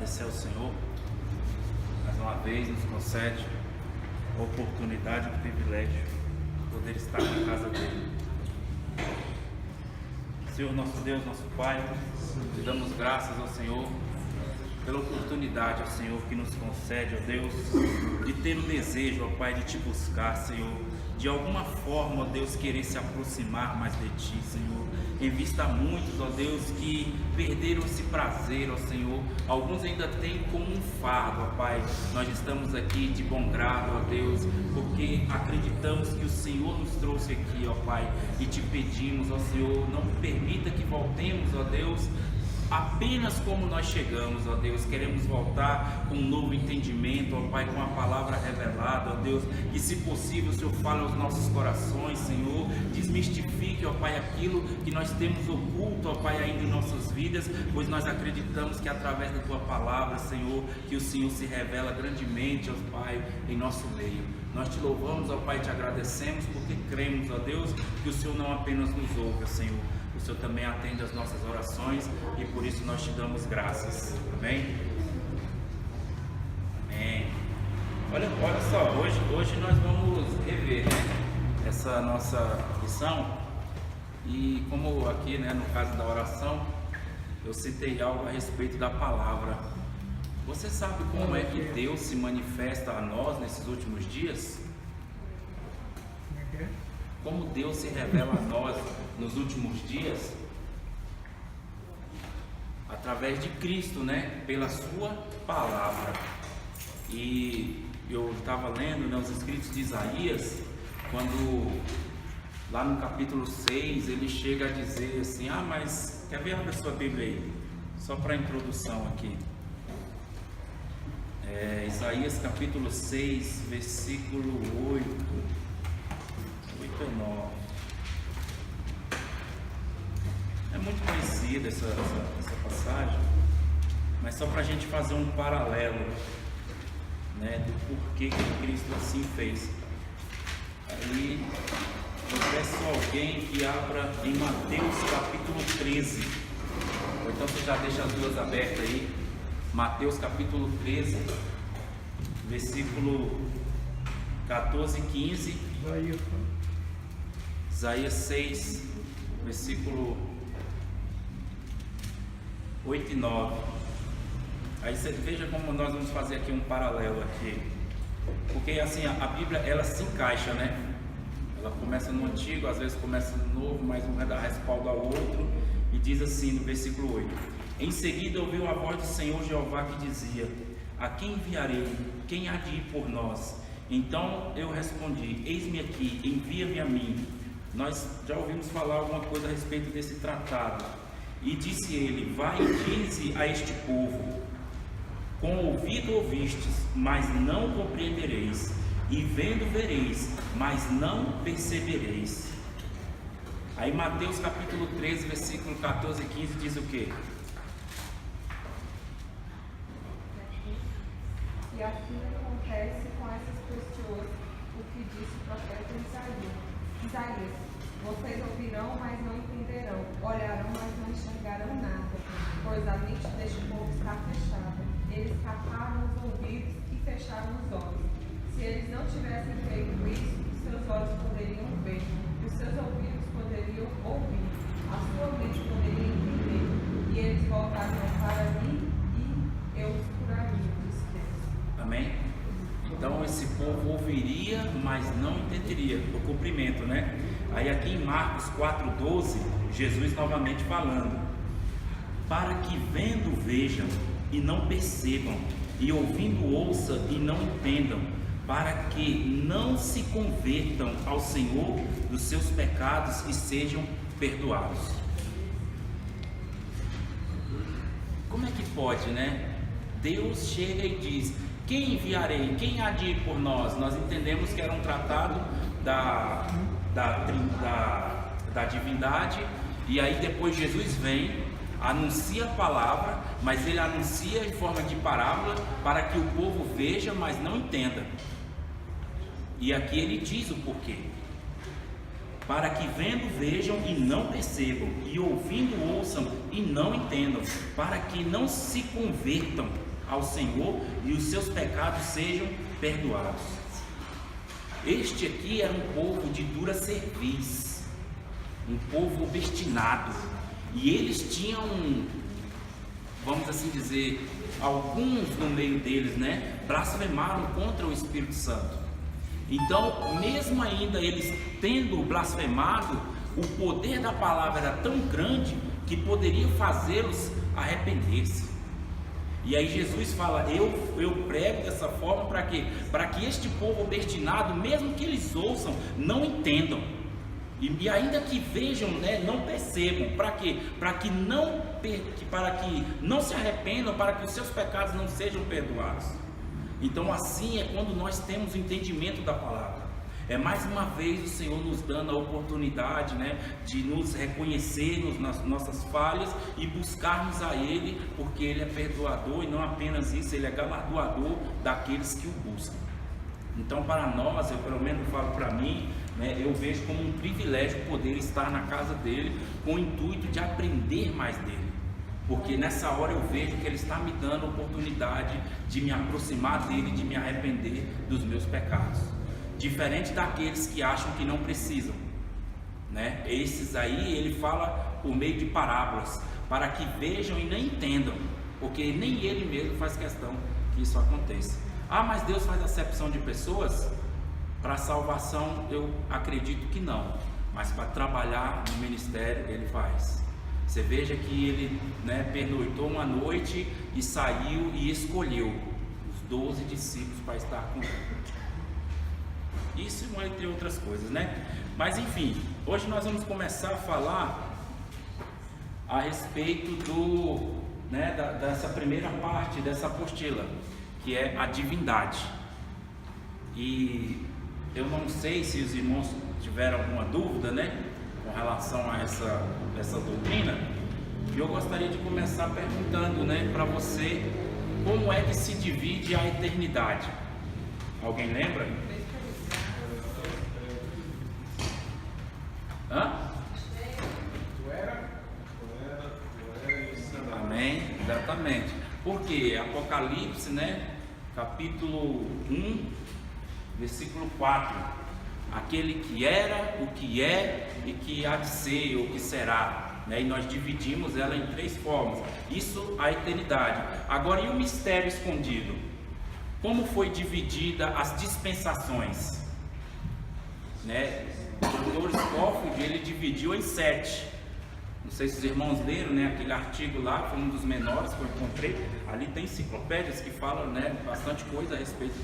agradecer ao Senhor, mais uma vez nos concede a oportunidade e o privilégio de poder estar na casa dele. Senhor, nosso Deus, nosso Pai, te damos graças ao Senhor pela oportunidade, ó Senhor, que nos concede, ó Deus, de ter o desejo, ó Pai, de te buscar, Senhor, de alguma forma, ó Deus, querer se aproximar mais de ti, Senhor. Em vista a muitos, ó Deus, que perderam esse prazer, ó Senhor, alguns ainda têm como um fardo, ó Pai. Nós estamos aqui de bom grado, ó Deus, porque acreditamos que o Senhor nos trouxe aqui, ó Pai, e te pedimos, ó Senhor, não permita que voltemos, ó Deus, apenas como nós chegamos, ó Deus. Queremos voltar com um novo entendimento, ó Pai, com a palavra revelada, ó Deus, que se possível o Senhor fale aos nossos corações, Senhor, desmistifique, ó Pai, aquilo que nós temos oculto, ó Pai, ainda em nossas vidas, pois nós acreditamos que através da Tua palavra, Senhor, que o Senhor se revela grandemente, ó Pai, em nosso meio. Nós te louvamos, ó Pai, te agradecemos, porque cremos, ó Deus, que o Senhor não apenas nos ouve, Senhor, o Senhor também atende as nossas orações e por isso nós te damos graças. Amém? Amém. Olha só, hoje nós vamos rever, né, essa nossa lição. E como aqui, né, no caso da oração, eu citei algo a respeito da palavra. Você sabe como é que Deus se manifesta a nós nesses últimos dias? Como Deus se revela a nós nos últimos dias? Através de Cristo, né? Pela sua palavra. E eu estava lendo, né, os escritos de Isaías, quando lá no capítulo 6 ele chega a dizer assim: mas quer ver? Abre a sua Bíblia aí, só para a introdução aqui. Isaías capítulo 6, versículo 8 e 9. É muito conhecida essa passagem, mas só para a gente fazer um paralelo, né, do porquê que Cristo assim fez. Aí eu peço a alguém que abra em Mateus capítulo 13, ou então você já deixa as duas abertas aí. Mateus capítulo 13, versículo 14 e 15. Isaías 6, versículo 8 e 9. Aí você veja como nós vamos fazer aqui um paralelo aqui, porque assim a Bíblia ela se encaixa, né? Ela começa no Antigo, às vezes começa no Novo, mas um vai dar respaldo ao outro. E diz assim no versículo 8: em seguida ouviu a voz do Senhor Jeová que dizia: a quem enviarei? Quem há de ir por nós? Então eu respondi: eis-me aqui, envia-me a mim. Nós já ouvimos falar alguma coisa a respeito desse tratado. E disse ele: vai e dize a este povo: com ouvido ouvistes, mas não compreendereis, e vendo vereis, mas não percebereis. Aí Mateus capítulo 13, versículo 14 e 15 diz o quê? E assim acontece com essas pessoas o que disse o profeta Isaías: vocês ouvirão, mas não entenderão, olharão, mas não enxergarão nada, pois a mente deste povo está fechada. Eles taparam os ouvidos e fecharam os olhos. Se eles não tivessem feito isso, os seus olhos poderiam ver, e os seus ouvidos poderiam ouvir, a sua mente poderia entender, e eles voltariam para mim e eu os curaria. Amém? Então esse povo ouviria, mas não entenderia, o cumprimento, né? Aí aqui em Marcos 4,12, Jesus novamente falando: para que vendo vejam e não percebam, e ouvindo ouçam e não entendam, para que não se convertam ao Senhor dos seus pecados e sejam perdoados. Como é que pode, né? Deus chega e diz: quem enviarei? Quem há de ir por nós? Nós entendemos que era um tratado da divindade, e aí depois Jesus vem, anuncia a palavra, mas ele anuncia em forma de parábola para que o povo veja, mas não entenda. E aqui ele diz o porquê: para que vendo vejam e não percebam, e ouvindo ouçam e não entendam, para que não se convertam ao Senhor e os seus pecados sejam perdoados. Este aqui era um povo de dura cerviz, um povo obstinado, e eles tinham, vamos assim dizer, alguns no meio deles, né, blasfemaram contra o Espírito Santo. Então, mesmo ainda eles tendo blasfemado, o poder da palavra era tão grande que poderia fazê-los arrepender-se. E aí Jesus fala, eu prego dessa forma para quê? Para que este povo obstinado, mesmo que eles ouçam, não entendam. E ainda que vejam, né, não percebam. Para quê? Para que não se arrependam, para que os seus pecados não sejam perdoados. Então assim é quando nós temos o entendimento da palavra. É mais uma vez o Senhor nos dando a oportunidade, né, de nos reconhecermos nas nossas falhas e buscarmos a Ele, porque Ele é perdoador, e não apenas isso, Ele é galardoador daqueles que o buscam. Então, para nós, eu pelo menos falo para mim, né, eu vejo como um privilégio poder estar na casa dele com o intuito de aprender mais dele, porque nessa hora eu vejo que Ele está me dando a oportunidade de me aproximar dele, de me arrepender dos meus pecados. Diferente daqueles que acham que não precisam, né? Esses aí ele fala por meio de parábolas, para que vejam e nem entendam, porque nem ele mesmo faz questão que isso aconteça. Ah, mas Deus faz acepção de pessoas? Para salvação eu acredito que não, mas para trabalhar no ministério ele faz. Você veja que ele, né, pernoitou uma noite e saiu e escolheu os 12 discípulos para estar com ele. Isso entre outras coisas, né? Mas enfim, hoje nós vamos começar a falar a respeito dessa primeira parte dessa apostila, que é a divindade. E eu não sei se os irmãos tiveram alguma dúvida, né, com relação a essa doutrina. E eu gostaria de começar perguntando, né, para você, como é que se divide a eternidade? Alguém lembra? Amém, exatamente. Porque Apocalipse, né, capítulo 1, versículo 4, aquele que era, o que é e que há de ser, ou que será, né? E nós dividimos ela em 3 formas. Isso a eternidade. Agora, e o mistério escondido? Como foi dividida as dispensações, né? O doutor Scofield, ele dividiu em 7. Não sei se os irmãos leram, né, aquele artigo lá, foi um dos menores que eu encontrei. Ali tem enciclopédias que falam, né, bastante coisa a respeito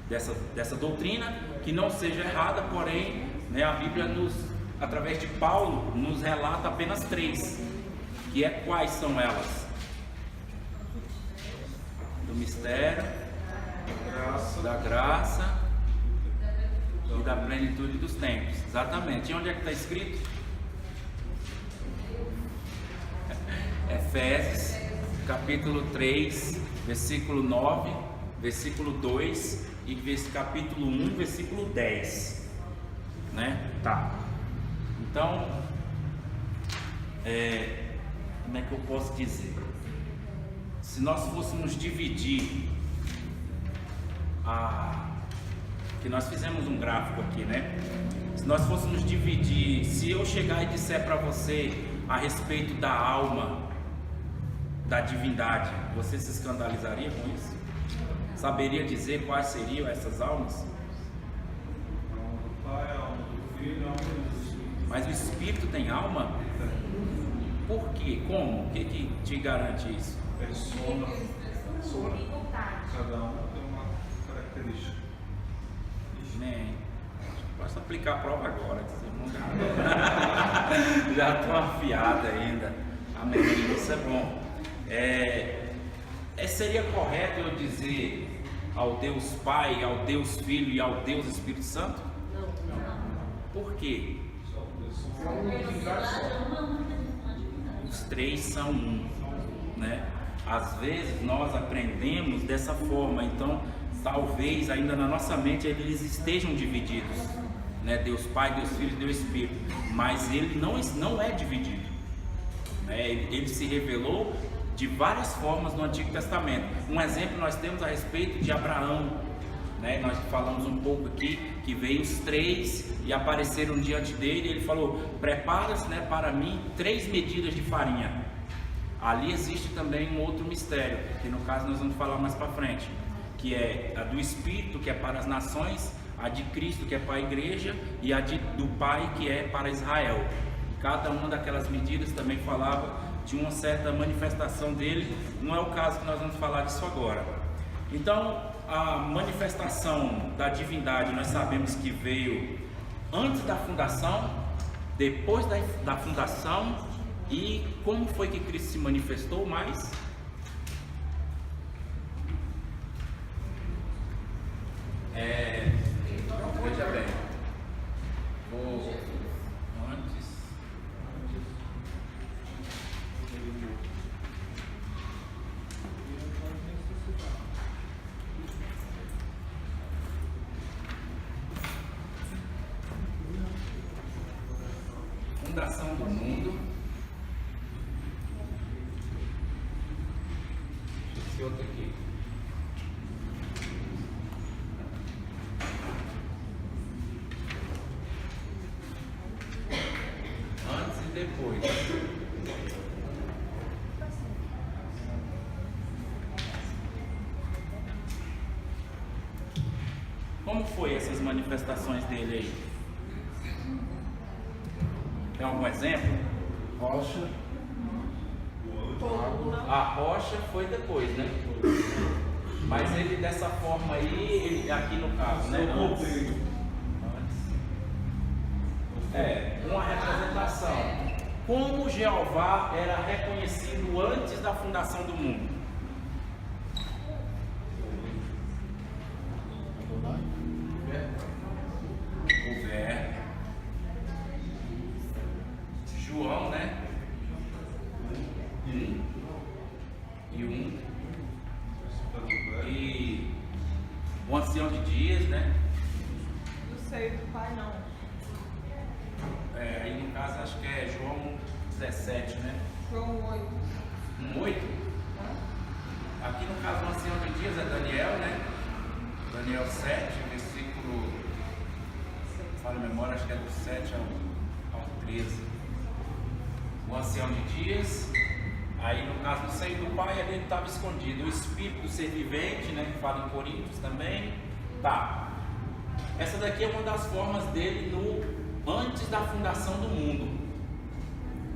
dessa doutrina, que não seja errada, porém, né, a Bíblia, através de Paulo, nos relata apenas 3, que é quais são elas? Do mistério, da graça e da plenitude dos tempos. Exatamente. E onde é que está escrito? Efésios, capítulo 3, versículo 9, versículo 2 e capítulo 1, versículo 10, né? Tá. Então, como é que eu posso dizer? Se nós fôssemos dividir que nós fizemos um gráfico aqui, né? Se nós fôssemos dividir, se eu chegar e disser para você a respeito da alma, da divindade, você se escandalizaria com isso? Saberia dizer quais seriam essas almas? Mas o Espírito tem alma? Por quê? Como? O que te garante isso? Persona. Cada um tem uma característica. Amém. Posso aplicar a prova agora, que você não já estou afiado ainda. Amém. Isso é bom. Seria correto eu dizer ao Deus Pai, ao Deus Filho e ao Deus Espírito Santo? Não. Por quê? Os 3 são um, né? Às vezes nós aprendemos dessa forma, então talvez ainda na nossa mente eles estejam divididos, né? Deus Pai, Deus Filho e Deus Espírito, mas ele não é dividido, né? Ele se revelou de várias formas no Antigo Testamento. Um exemplo nós temos a respeito de Abraão, né? Nós falamos um pouco aqui que veio os 3 e apareceram diante dele. Ele falou: prepara-se, né, para mim 3 medidas de farinha. Ali existe também um outro mistério, que no caso nós vamos falar mais para frente, que é a do Espírito, que é para as nações, a de Cristo, que é para a igreja, e a do Pai, que é para Israel. Cada uma daquelas medidas também falava de uma certa manifestação dele. Não é o caso que nós vamos falar disso agora. Então, a manifestação da divindade nós sabemos que veio antes da fundação, depois da fundação. E como foi que Cristo se manifestou mais? Veja bem, fundação do mundo. Esse outro aqui. Antes e depois. Como foi essas manifestações dele aí? Tem algum exemplo? Rocha. A rocha foi depois, né? Mas ele dessa forma aí, ele, aqui no caso, né? Antes. Uma representação. Como Jeová era reconhecido antes da fundação do mundo? O Verbo. João, né? E o ancião de dias, né? Do seio do Pai, não. Aí no caso acho que é João 17, né? João 8. 8? Aqui no caso o ancião de dias é Daniel, né? Daniel 7, versículo, fala a memória, acho que é do 7 ao 13. O ancião de dias. Aí no caso do seio do Pai, ele estava escondido. O Espírito do ser vivente, né, que fala em Coríntios também. Tá. Essa daqui é uma das formas dele antes da fundação do mundo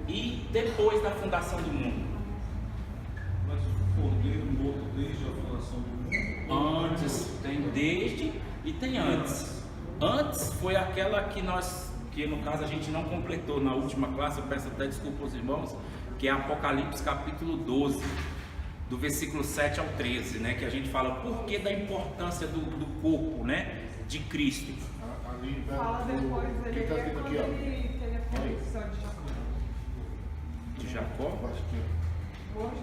e depois da fundação do mundo. Mas o Cordeiro morto desde a fundação do mundo? Antes, tem desde e tem antes. Antes foi aquela que no caso a gente não completou na última classe. Eu peço até desculpa aos irmãos, que é Apocalipse capítulo 12, do versículo 7 ao 13, né? Que a gente fala por que da importância do corpo, né? De Cristo. Ali, Fala depois, ele que tá é escrito quando aqui, ó. ele teve a convicção de Jacó. De Jacó? Eu acho que Hoje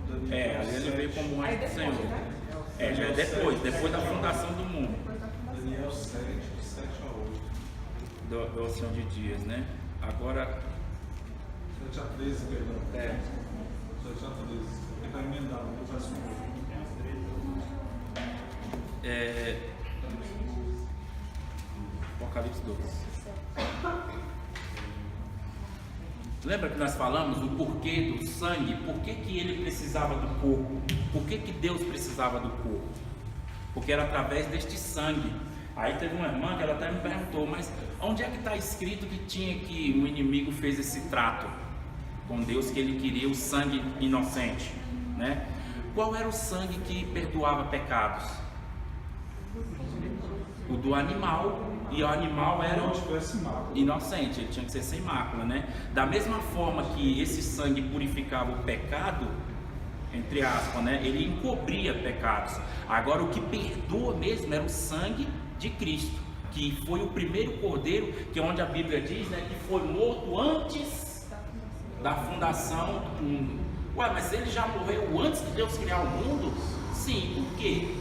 do Senhor. Ali ele veio como Aí anjo do depois, Senhor. né? Já é depois da fundação do mundo. Depois da fundação. Daniel 7, 7 a 8. Do Oceano de Dias, né? Agora 7 a 13, perdão. 7 é, a 13. Ele está emendado, não faz um Apocalipse 12. Lembra que nós falamos o porquê do sangue? Por que ele precisava do corpo? Por que Deus precisava do corpo? Porque era através deste sangue. Aí teve uma irmã que ela até me perguntou, mas onde é que está escrito que o inimigo fez esse trato com Deus, que ele queria o sangue inocente, né? Qual era o sangue que perdoava pecados? O do animal, e o animal era não tivesse mácula. inocente, ele tinha que ser sem mácula, né? Da mesma forma que esse sangue purificava o pecado, entre aspas, né? Ele encobria pecados. Agora o que perdoa mesmo era o sangue de Cristo, que foi o primeiro cordeiro, que é onde a Bíblia diz, né, que foi morto antes da fundação do mundo. Ué, mas ele já morreu antes de Deus criar o mundo? Sim, por quê?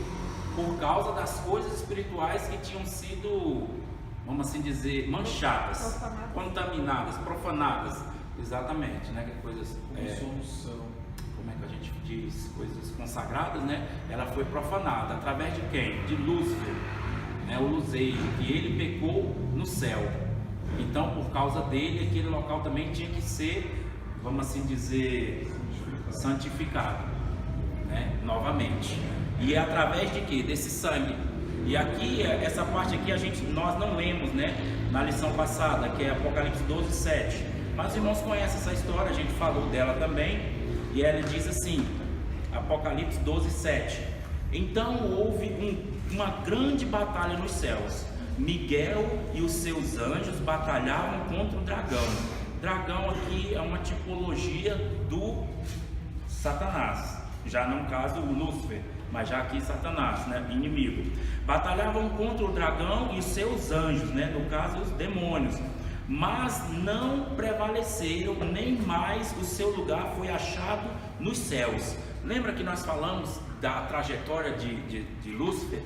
Por causa das coisas espirituais que tinham sido, vamos assim dizer, manchadas, contaminadas, profanadas. Exatamente, né? Que coisas. Como solução. como é que a gente diz, coisas consagradas, né? Ela foi profanada, através de quem? De Lúcifer, né? O luzeiro, que ele pecou no céu. Então, por causa dele, aquele local também tinha que ser, vamos assim dizer, santificado, né? Novamente. E é através de quê? Desse sangue. E aqui, essa parte aqui, nós não lemos, né? Na lição passada, que é Apocalipse 12, 7. Mas os irmãos conhecem essa história, a gente falou dela também. E ela diz assim, Apocalipse 12, 7. Então houve uma grande batalha nos céus. Miguel e os seus anjos batalhavam contra o dragão. Dragão aqui é uma tipologia do Satanás, já no caso o Lúcifer, mas já aqui Satanás, né, inimigo. Batalhavam contra o dragão e os seus anjos, né, no caso os demônios, mas não prevaleceram, nem mais o seu lugar foi achado nos céus. Lembra que nós falamos da trajetória de Lúcifer,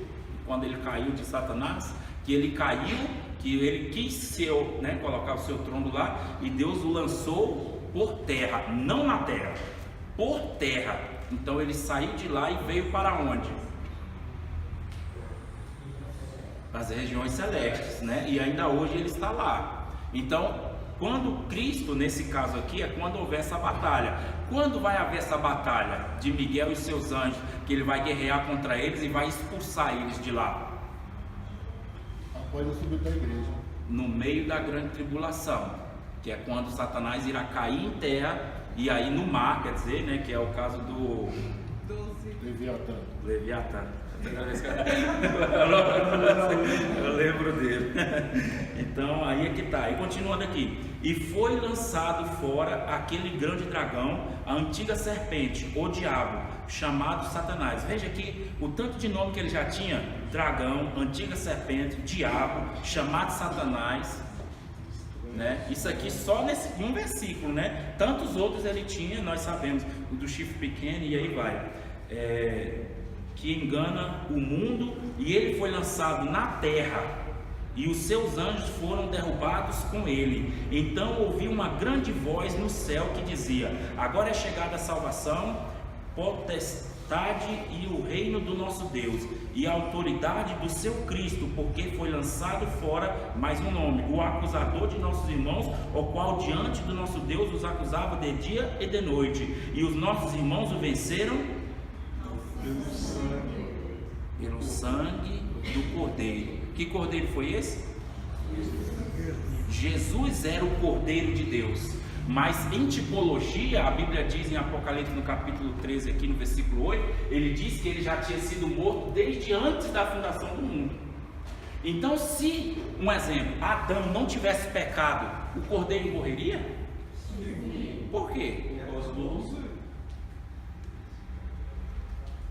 quando ele caiu de Satanás? Que ele caiu, que ele quis colocar o seu trono lá, e Deus o lançou por terra, não na terra, por terra. Então ele saiu de lá e veio para onde? As regiões celestes, né? E ainda hoje ele está lá. Então, quando Cristo, nesse caso aqui, é quando houver essa batalha. Quando vai haver essa batalha de Miguel e seus anjos, que ele vai guerrear contra eles e vai expulsar eles de lá? Após a subida da igreja. No meio da grande tribulação, que é quando Satanás irá cair em terra, e aí no mar, quer dizer, né, que é o caso do Leviatã. Eu lembro dele. Então aí é que tá. E continuando aqui. E foi lançado fora aquele grande dragão, a antiga serpente, o diabo, chamado Satanás. Veja aqui o tanto de nome que ele já tinha: dragão, antiga serpente, diabo, chamado Satanás, né? Isso aqui só nesse um versículo, né? Tantos outros ele tinha, nós sabemos, o do chifre pequeno e aí vai, que engana o mundo, e ele foi lançado na terra, e os seus anjos foram derrubados com ele. Então ouvi uma grande voz no céu que dizia: agora é chegada a salvação, potestade e o reino do nosso Deus, e a autoridade do seu Cristo, porque foi lançado fora mais um nome, o acusador de nossos irmãos, o qual diante do nosso Deus os acusava de dia e de noite, e os nossos irmãos o venceram pelo sangue do Cordeiro. Que Cordeiro foi esse? Jesus era o Cordeiro de Deus. Mas em tipologia, a Bíblia diz em Apocalipse no capítulo 13, aqui no versículo 8, ele diz que ele já tinha sido morto desde antes da fundação do mundo. Então, se, um exemplo, Adão não tivesse pecado, o Cordeiro morreria? Sim. Por quê?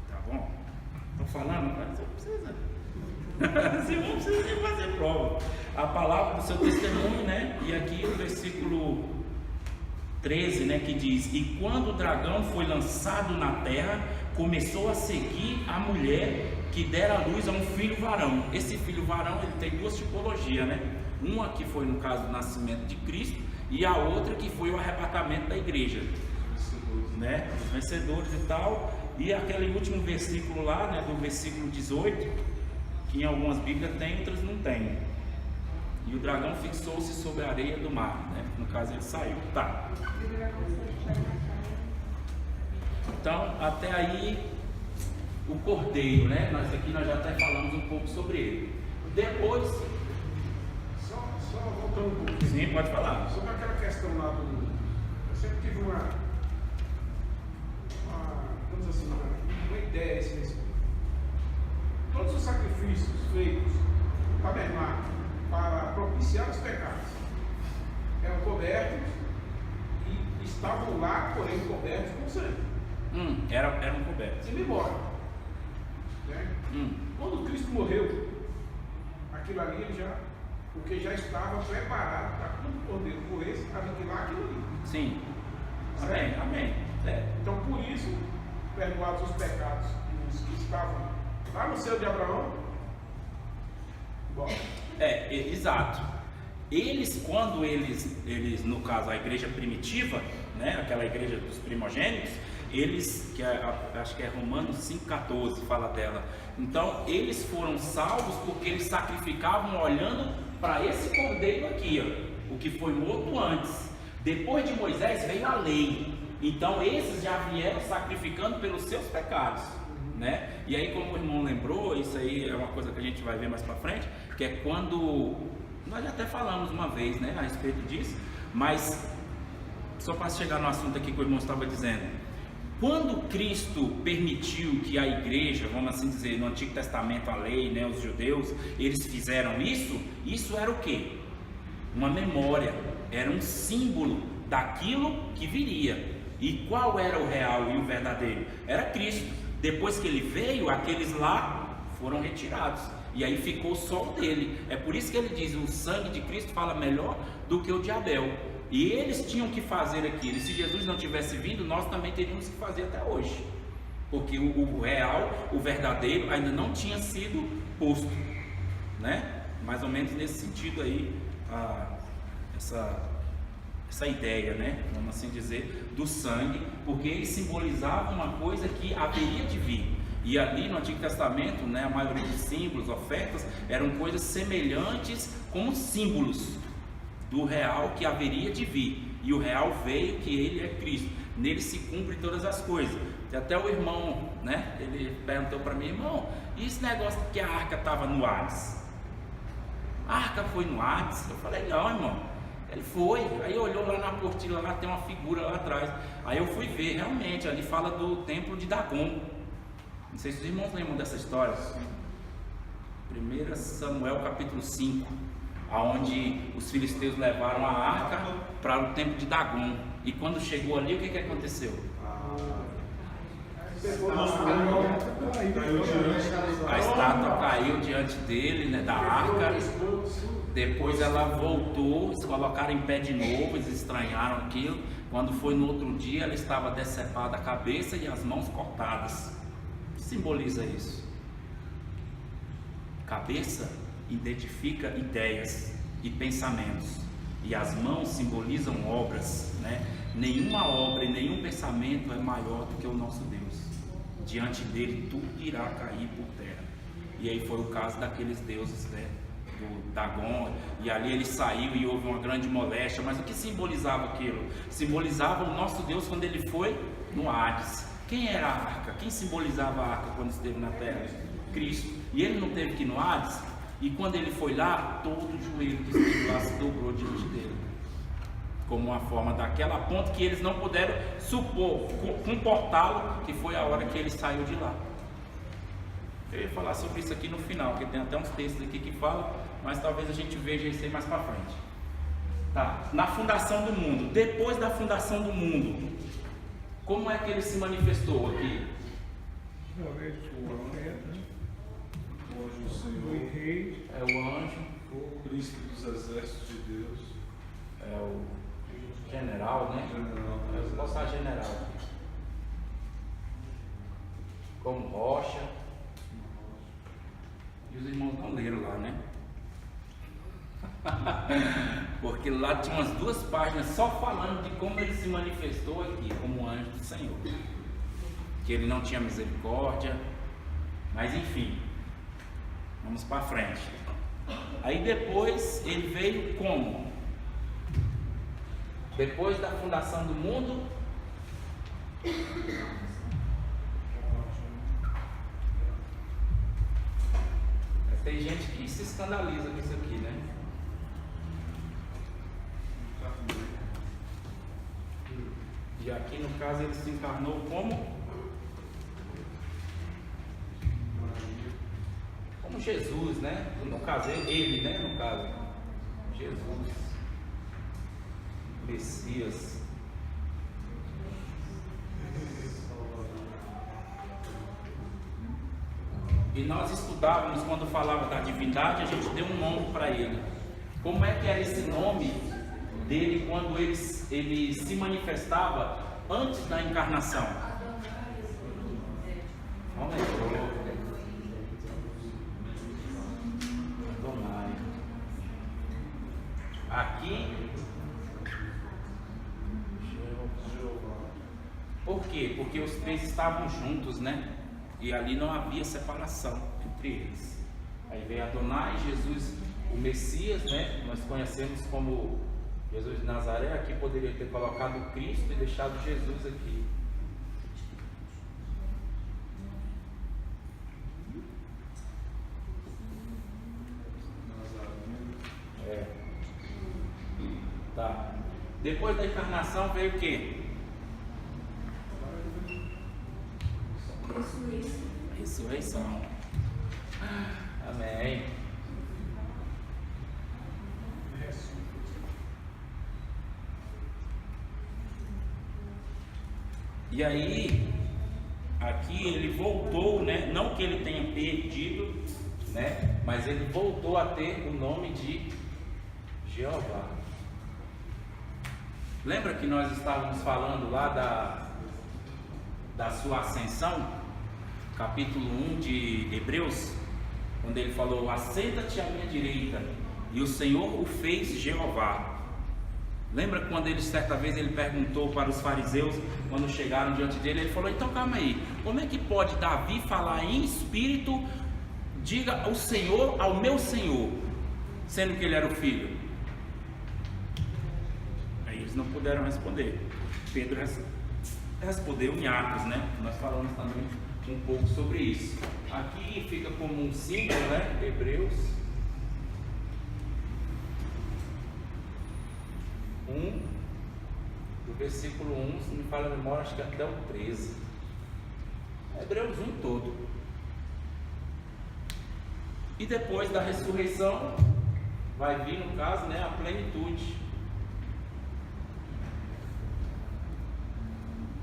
Tá bom? Estou falando, mas você não precisa. Você não precisa nem fazer prova. A palavra do seu testemunho, né? E aqui o versículo 13, né, que diz: e quando o dragão foi lançado na terra, começou a seguir a mulher que dera a luz a um filho varão. Esse filho varão, ele tem duas tipologias, né? Uma que foi no caso do nascimento de Cristo, e a outra que foi o arrebatamento da igreja, né? Os vencedores e tal. E aquele último versículo lá, né, do versículo 18, que em algumas bíblias tem, outras não tem. E o dragão fixou-se sobre a areia do mar, né? No caso ele saiu, tá? Então, até aí, o Cordeiro, né? Nós já até falamos um pouco sobre ele. Depois... Só voltando um pouquinho. Sim, pode falar. Sobre aquela questão lá do... Eu sempre tive uma vamos dizer assim, uma ideia assim, todos os sacrifícios feitos no tabernáculo para propiciar os pecados eram cobertos e estavam lá, porém cobertos com sangue. Eram cobertos. E me embora. Né? Quando Cristo morreu, aquilo ali porque já estava preparado para quando o Cordeiro morresse, aniquilar aquilo ali. Sim. Amém. Então por isso, perdoados os pecados dos que estavam lá no seio de Abraão. Bom. Exato. Quando eles, no caso a igreja primitiva, né, aquela igreja dos primogênitos, eles, acho que é Romanos 5,14 fala dela. Então eles foram salvos porque eles sacrificavam olhando para esse cordeiro aqui, ó, o que foi morto antes. Depois de Moisés veio a lei, então esses já vieram sacrificando pelos seus pecados, né? E aí, como o irmão lembrou, isso aí é uma coisa que a gente vai ver mais para frente, que é quando nós já até falamos uma vez, né, a respeito disso, mas só para chegar no assunto aqui que o irmão estava dizendo, quando Cristo permitiu que a igreja, vamos assim dizer, no Antigo Testamento, a lei, né, os judeus, eles fizeram isso era o quê? Uma memória, era um símbolo daquilo que viria. E qual era o real e o verdadeiro? Era Cristo. Depois que ele veio, aqueles lá foram retirados, e aí ficou só o dele. É por isso que ele diz, o sangue de Cristo fala melhor do que o de Abel. E eles tinham que fazer aquilo, e se Jesus não tivesse vindo, nós também teríamos que fazer até hoje, porque o real, o verdadeiro ainda não tinha sido posto, né? Mais ou menos nesse sentido aí, essa ideia, né? Vamos assim dizer, do sangue, porque ele simbolizava uma coisa que haveria de vir. E ali no Antigo Testamento, né, a maioria dos símbolos, ofertas, eram coisas semelhantes como símbolos do real que haveria de vir. E o real veio, que ele é Cristo. Nele se cumpre todas as coisas. E até o irmão, né, ele perguntou para mim, irmão, e esse negócio que a arca estava no Hades? A arca foi no Hades? Eu falei, não, irmão. Ele foi, aí olhou lá na portilha, lá tem uma figura lá atrás. Aí eu fui ver, realmente, ali fala do templo de Dagon. Não sei se os irmãos lembram dessa história. 1 Samuel capítulo 5, aonde os filisteus levaram a arca para o templo de Dagon. E quando chegou ali, o que aconteceu? A estátua caiu diante dele, né, da arca. Depois ela voltou, eles colocaram em pé de novo, eles estranharam aquilo. Quando foi no outro dia, ela estava decepada a cabeça e as mãos cortadas. O que simboliza isso? Cabeça identifica ideias e pensamentos, e as mãos simbolizam obras, né? Nenhuma obra e nenhum pensamento é maior do que o nosso Deus. Diante dele tudo irá cair por terra. E aí foi o caso daqueles deuses, né, do Dagon, e ali ele saiu e houve uma grande moléstia. Mas o que simbolizava aquilo? Simbolizava o nosso Deus quando ele foi no Hades. Quem era a arca? Quem simbolizava a arca quando esteve na terra? Cristo. E ele não teve que ir no Hades? E quando ele foi lá, todo o joelho que esteve lá se dobrou diante dele, como uma forma daquela, a ponto que eles não puderam comportá-lo, que foi a hora que ele saiu de lá. Eu ia falar sobre isso aqui no final, porque tem até uns textos aqui que falam, mas talvez a gente veja isso aí mais para frente. Tá, na fundação do mundo, depois da fundação do mundo, como é que ele se manifestou aqui? O anjo do Senhor, É o anjo, o príncipe dos exércitos de Deus, é o general, né? general Eu vou postar general. Como rocha. E os irmãos não leram lá, né? Porque lá tinha umas 2 páginas só falando de como ele se manifestou aqui, como anjo do Senhor. Que ele não tinha misericórdia. Mas enfim, vamos para frente. Aí depois ele veio como? Depois da fundação do mundo, tem gente que se escandaliza com isso aqui, né? E aqui no caso ele se encarnou como Jesus, né? No caso, ele, né? No caso, Jesus, Messias. E nós estudávamos, quando falava da divindade, a gente deu um nome para ele. Como é que era esse nome dele quando ele se manifestava antes da encarnação? Vamos lá. Aqui, Por quê? Porque os três estavam juntos, né? E ali não havia separação entre eles. Aí veio Adonai, Jesus, o Messias, né? Nós conhecemos como Jesus de Nazaré. Aqui poderia ter colocado Cristo e deixado Jesus aqui. Tá. Depois da encarnação veio o quê? Ressurreição. Amém. E aí, aqui ele voltou, né? Não que ele tenha perdido, né? Mas ele voltou a ter o nome de Jeová. Lembra que nós estávamos falando lá da sua ascensão? Capítulo 1 de Hebreus, quando ele falou: assenta-te à minha direita, e o Senhor o fez Jeová. Lembra quando ele, certa vez, ele perguntou para os fariseus, quando chegaram diante dele, ele falou: então calma aí, como é que pode Davi falar em espírito, diga o Senhor ao meu Senhor, sendo que ele era o filho? Aí eles não puderam responder. Pedro respondeu em Atos, né? Nós falamos também um pouco sobre isso. Aqui fica como um símbolo, né? Hebreus 1, do versículo 1, se não me falha a memória, acho que até o 13. Hebreus 1 todo. E depois da ressurreição, vai vir, no caso, né, a plenitude.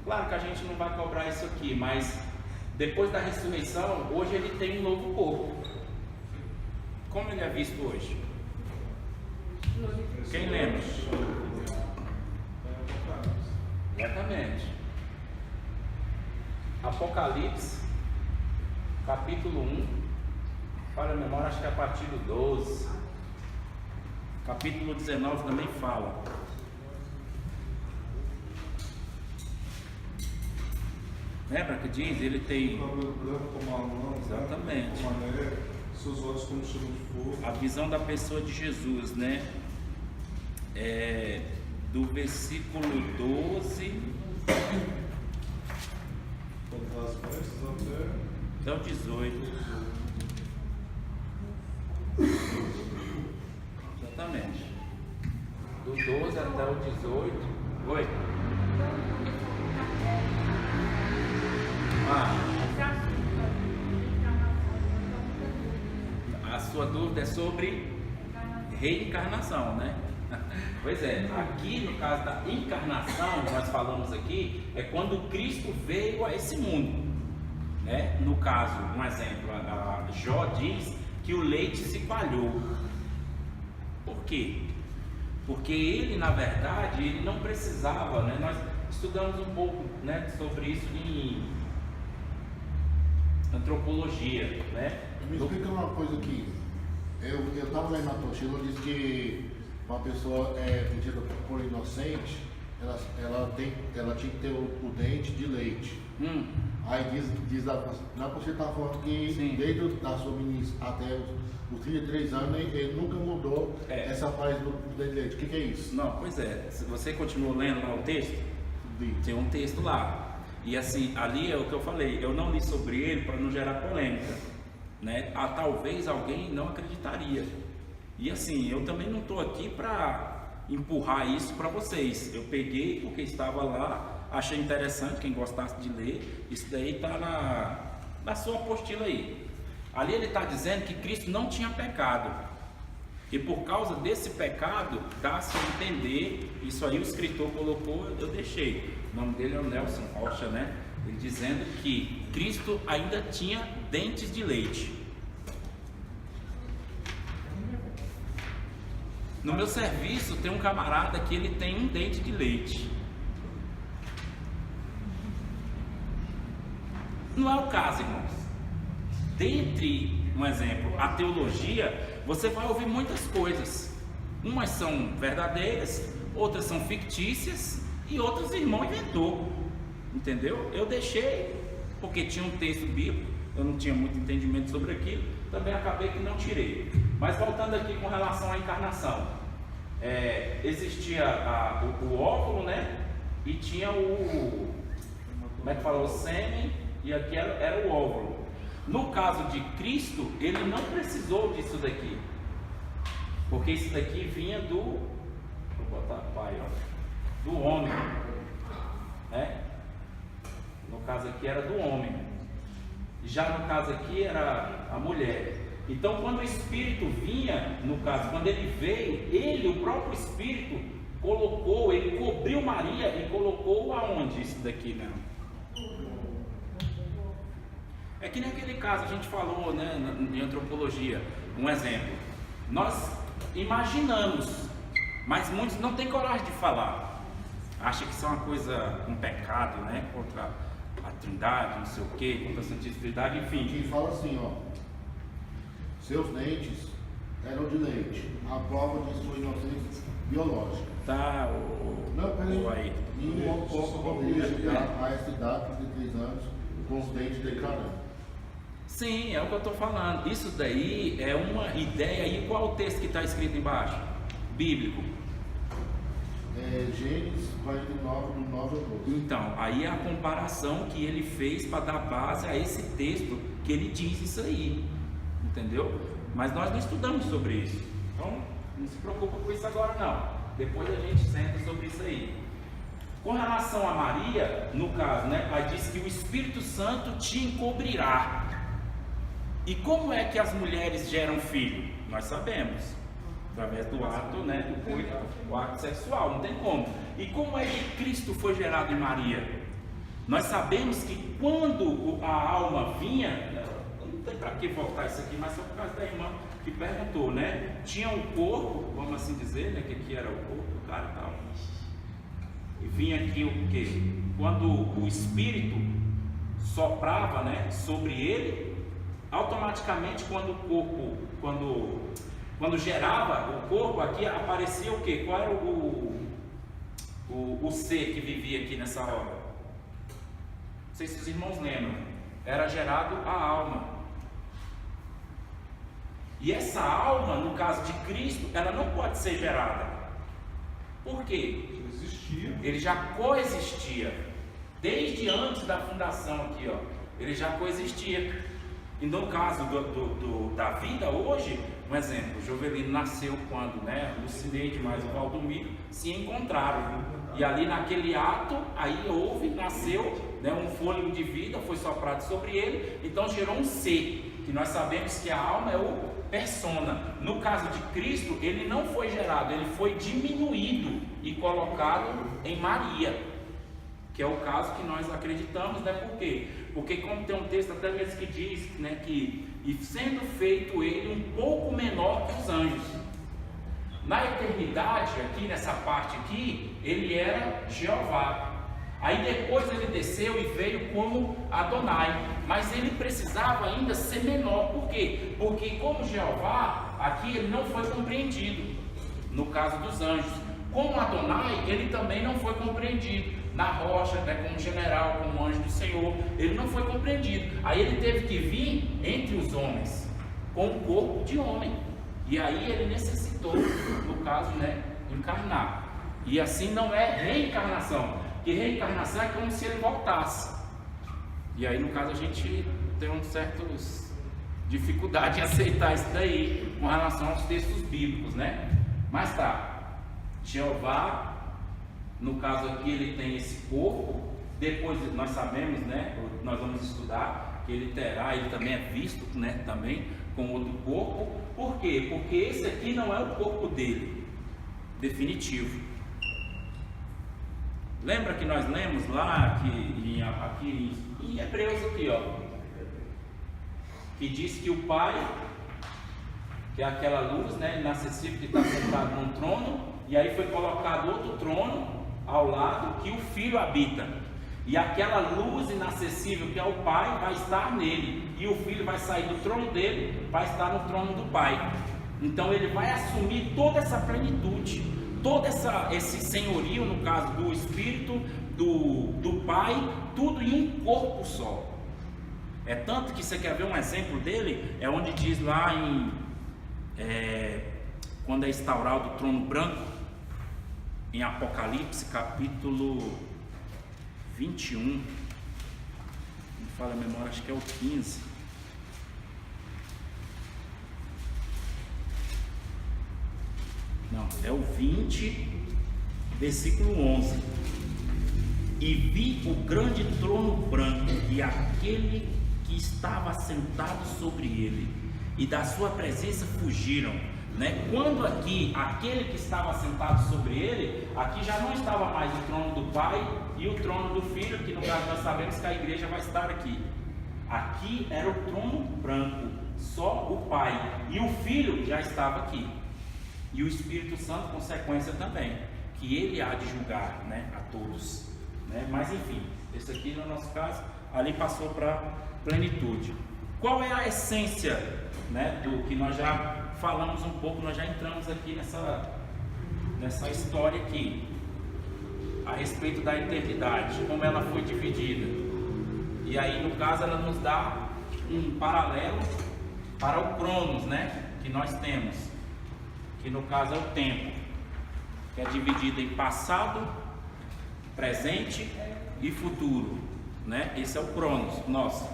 Claro que a gente não vai cobrar isso aqui, mas depois da ressurreição, hoje ele tem um novo corpo. Como ele é visto hoje? Quem lembra? Exatamente. Apocalipse, capítulo 1, para a memória, acho que é a partir do 12. Capítulo 19 também fala. Lembra que diz? Ele tem. Exatamente. Seus olhos como chama de fogo. A visão da pessoa de Jesus, né? Do versículo 12 Das vestes até o 18. Exatamente. Do 12 até o 18. Oi. A sua dúvida é sobre reencarnação, né? Pois é, aqui no caso da encarnação, nós falamos aqui, é quando Cristo veio a esse mundo, né? No caso, um exemplo, a Jó diz que o leite se coalhou. Por quê? Porque ele, na verdade, ele não precisava, né? Nós estudamos um pouco, né, sobre isso em antropologia, né? Me explica uma coisa aqui. Eu estava lendo na apostila, diz que uma pessoa tida por inocente, ela tinha que ter o dente de leite. Aí diz na apostila está falando que Sim. desde a sua meninice até os 33 anos ele nunca mudou essa parte do dente de leite. O que é isso? Não, pois é. Se você continuou lendo lá o texto, tem um texto lá. E assim, ali é o que eu falei, eu não li sobre ele para não gerar polêmica, né? Talvez alguém não acreditaria. E assim, eu também não estou aqui para empurrar isso para vocês. Eu peguei porque estava lá, achei interessante, quem gostasse de ler, isso daí está na sua apostila aí. Ali ele está dizendo que Cristo não tinha pecado. E por causa desse pecado, dá-se a entender, isso aí o escritor colocou, eu deixei. O nome dele é o Nelson Rocha, né? Ele dizendo que Cristo ainda tinha dentes de leite. No meu serviço tem um camarada que ele tem um dente de leite. Não é o caso, irmãos. Dentre, um exemplo, a teologia, você vai ouvir muitas coisas. Umas são verdadeiras, outras são fictícias e outras o irmão inventou. entendeu? Eu deixei, porque tinha um texto bíblico, eu não tinha muito entendimento sobre aquilo, também acabei que não tirei. Mas voltando aqui com relação à encarnação, existia o óvulo, né? E tinha como é que fala? O sêmen, e aqui era o óvulo. No caso de Cristo, ele não precisou disso daqui, porque isso daqui vinha vou botar pai, ó, do homem, né? No caso aqui era do homem, já no caso aqui era a mulher. Então quando o Espírito vinha, no caso, quando ele veio, o próprio Espírito ele cobriu Maria e colocou aonde isso daqui, né? É que naquele caso a gente falou, né, em antropologia, um exemplo. Nós imaginamos, mas muitos não têm coragem de falar. Acha que isso é uma coisa, um pecado, né, contra a Trindade, não sei o que, contra a Santíssima Trindade, enfim. Que fala assim, ó, seus dentes eram de leite, a prova de sua inocência biológica. Tá, aí. Nenhum corpo poderia chegar a essa idade de 33 anos com os dentes declarando. Sim, é o que eu estou falando. Isso daí é uma ideia. E qual o texto que está escrito embaixo? Bíblico. Gênesis 49, do 9 ao 12. Então, aí é a comparação que ele fez para dar base a esse texto que ele diz isso aí. Entendeu? Mas nós não estudamos sobre isso. Então, não se preocupa com isso agora não. Depois a gente senta sobre isso aí. Com relação a Maria, no caso, né? Aí diz que o Espírito Santo te encobrirá. E como é que as mulheres geram filho? Nós sabemos, através do ato, né, do coito, o ato sexual, não tem como. E como é que Cristo foi gerado em Maria? Nós sabemos que quando a alma vinha, não tem para que voltar isso aqui, mas só por causa da irmã que perguntou, né? Tinha um corpo, vamos assim dizer, né, que aqui era o corpo do cara e tal. E vinha aqui o quê? Quando o Espírito soprava, né, sobre ele, automaticamente quando o corpo, quando gerava o corpo aqui, aparecia o quê? Qual era o ser que vivia aqui nessa hora? Não sei se os irmãos lembram. Era gerado a alma. E essa alma, no caso de Cristo, ela não pode ser gerada. Por quê? Ele já coexistia. Desde antes da fundação aqui, ó. Ele já coexistia. E no caso da vida hoje, um exemplo, o Jovelino nasceu quando, né, o Cineide mais o Valdomiro se encontraram. E ali naquele ato, aí nasceu, né, um fôlego de vida, foi soprado sobre ele, então gerou um ser, que nós sabemos que a alma é o persona. No caso de Cristo, ele não foi gerado, ele foi diminuído e colocado em Maria, que é o caso que nós acreditamos, né? Por quê? Porque como tem um texto até mesmo que diz, né, que e sendo feito ele um pouco menor que os anjos. Na eternidade, aqui nessa parte aqui, ele era Jeová. Aí depois ele desceu e veio como Adonai, mas ele precisava ainda ser menor. Por quê? Porque como Jeová, aqui ele não foi compreendido, no caso dos anjos. Como Adonai, ele também não foi compreendido. Na rocha, né, como general, como anjo do Senhor, ele não foi compreendido. Aí ele teve que vir entre os homens, com o corpo de homem. E aí ele necessitou, no caso, né, encarnar. E assim não é reencarnação, porque reencarnação é como se ele voltasse. E aí no caso a gente tem uma certa dificuldade em aceitar isso daí, com relação aos textos bíblicos, né? Mas tá, Jeová, no caso aqui ele tem esse corpo, depois nós sabemos, né, nós vamos estudar, que ele também é visto, né, também com outro corpo. Por quê? Porque esse aqui não é o corpo dele, definitivo. Lembra que nós lemos lá, aqui em Hebreus aqui, ó, que diz que o Pai, que é aquela luz, né, inacessível que está sentado num trono, e aí foi colocado outro trono ao lado que o Filho habita, e aquela luz inacessível que é o Pai vai estar nele, e o Filho vai sair do trono dele, vai estar no trono do Pai. Então ele vai assumir toda essa plenitude, todo esse senhorio, no caso do Espírito, do Pai, tudo em um corpo só. É tanto que você quer ver um exemplo dele, é onde diz lá em quando é instaurado o trono branco, em Apocalipse capítulo 21, não me fala a memória, acho que é o 15. Não, é o 20, versículo 11. E vi o grande trono branco e aquele que estava sentado sobre ele, e da sua presença fugiram, né? Quando aqui, aquele que estava sentado sobre ele, aqui já não estava mais o trono do Pai e o trono do Filho, que no caso nós sabemos que a igreja vai estar aqui. Aqui era o trono branco, só o Pai, e o Filho já estava aqui. E o Espírito Santo, consequência também, que ele há de julgar, né, a todos, né? Mas enfim, esse aqui no nosso caso, ali passou para plenitude. Qual é a essência, né, do que nós já falamos um pouco, nós já entramos aqui nessa história aqui, a respeito da eternidade, como ela foi dividida. E aí, no caso, ela nos dá um paralelo para o Cronos, né, que nós temos, que no caso é o tempo, que é dividido em passado, presente e futuro, né? Esse é o Cronos nosso.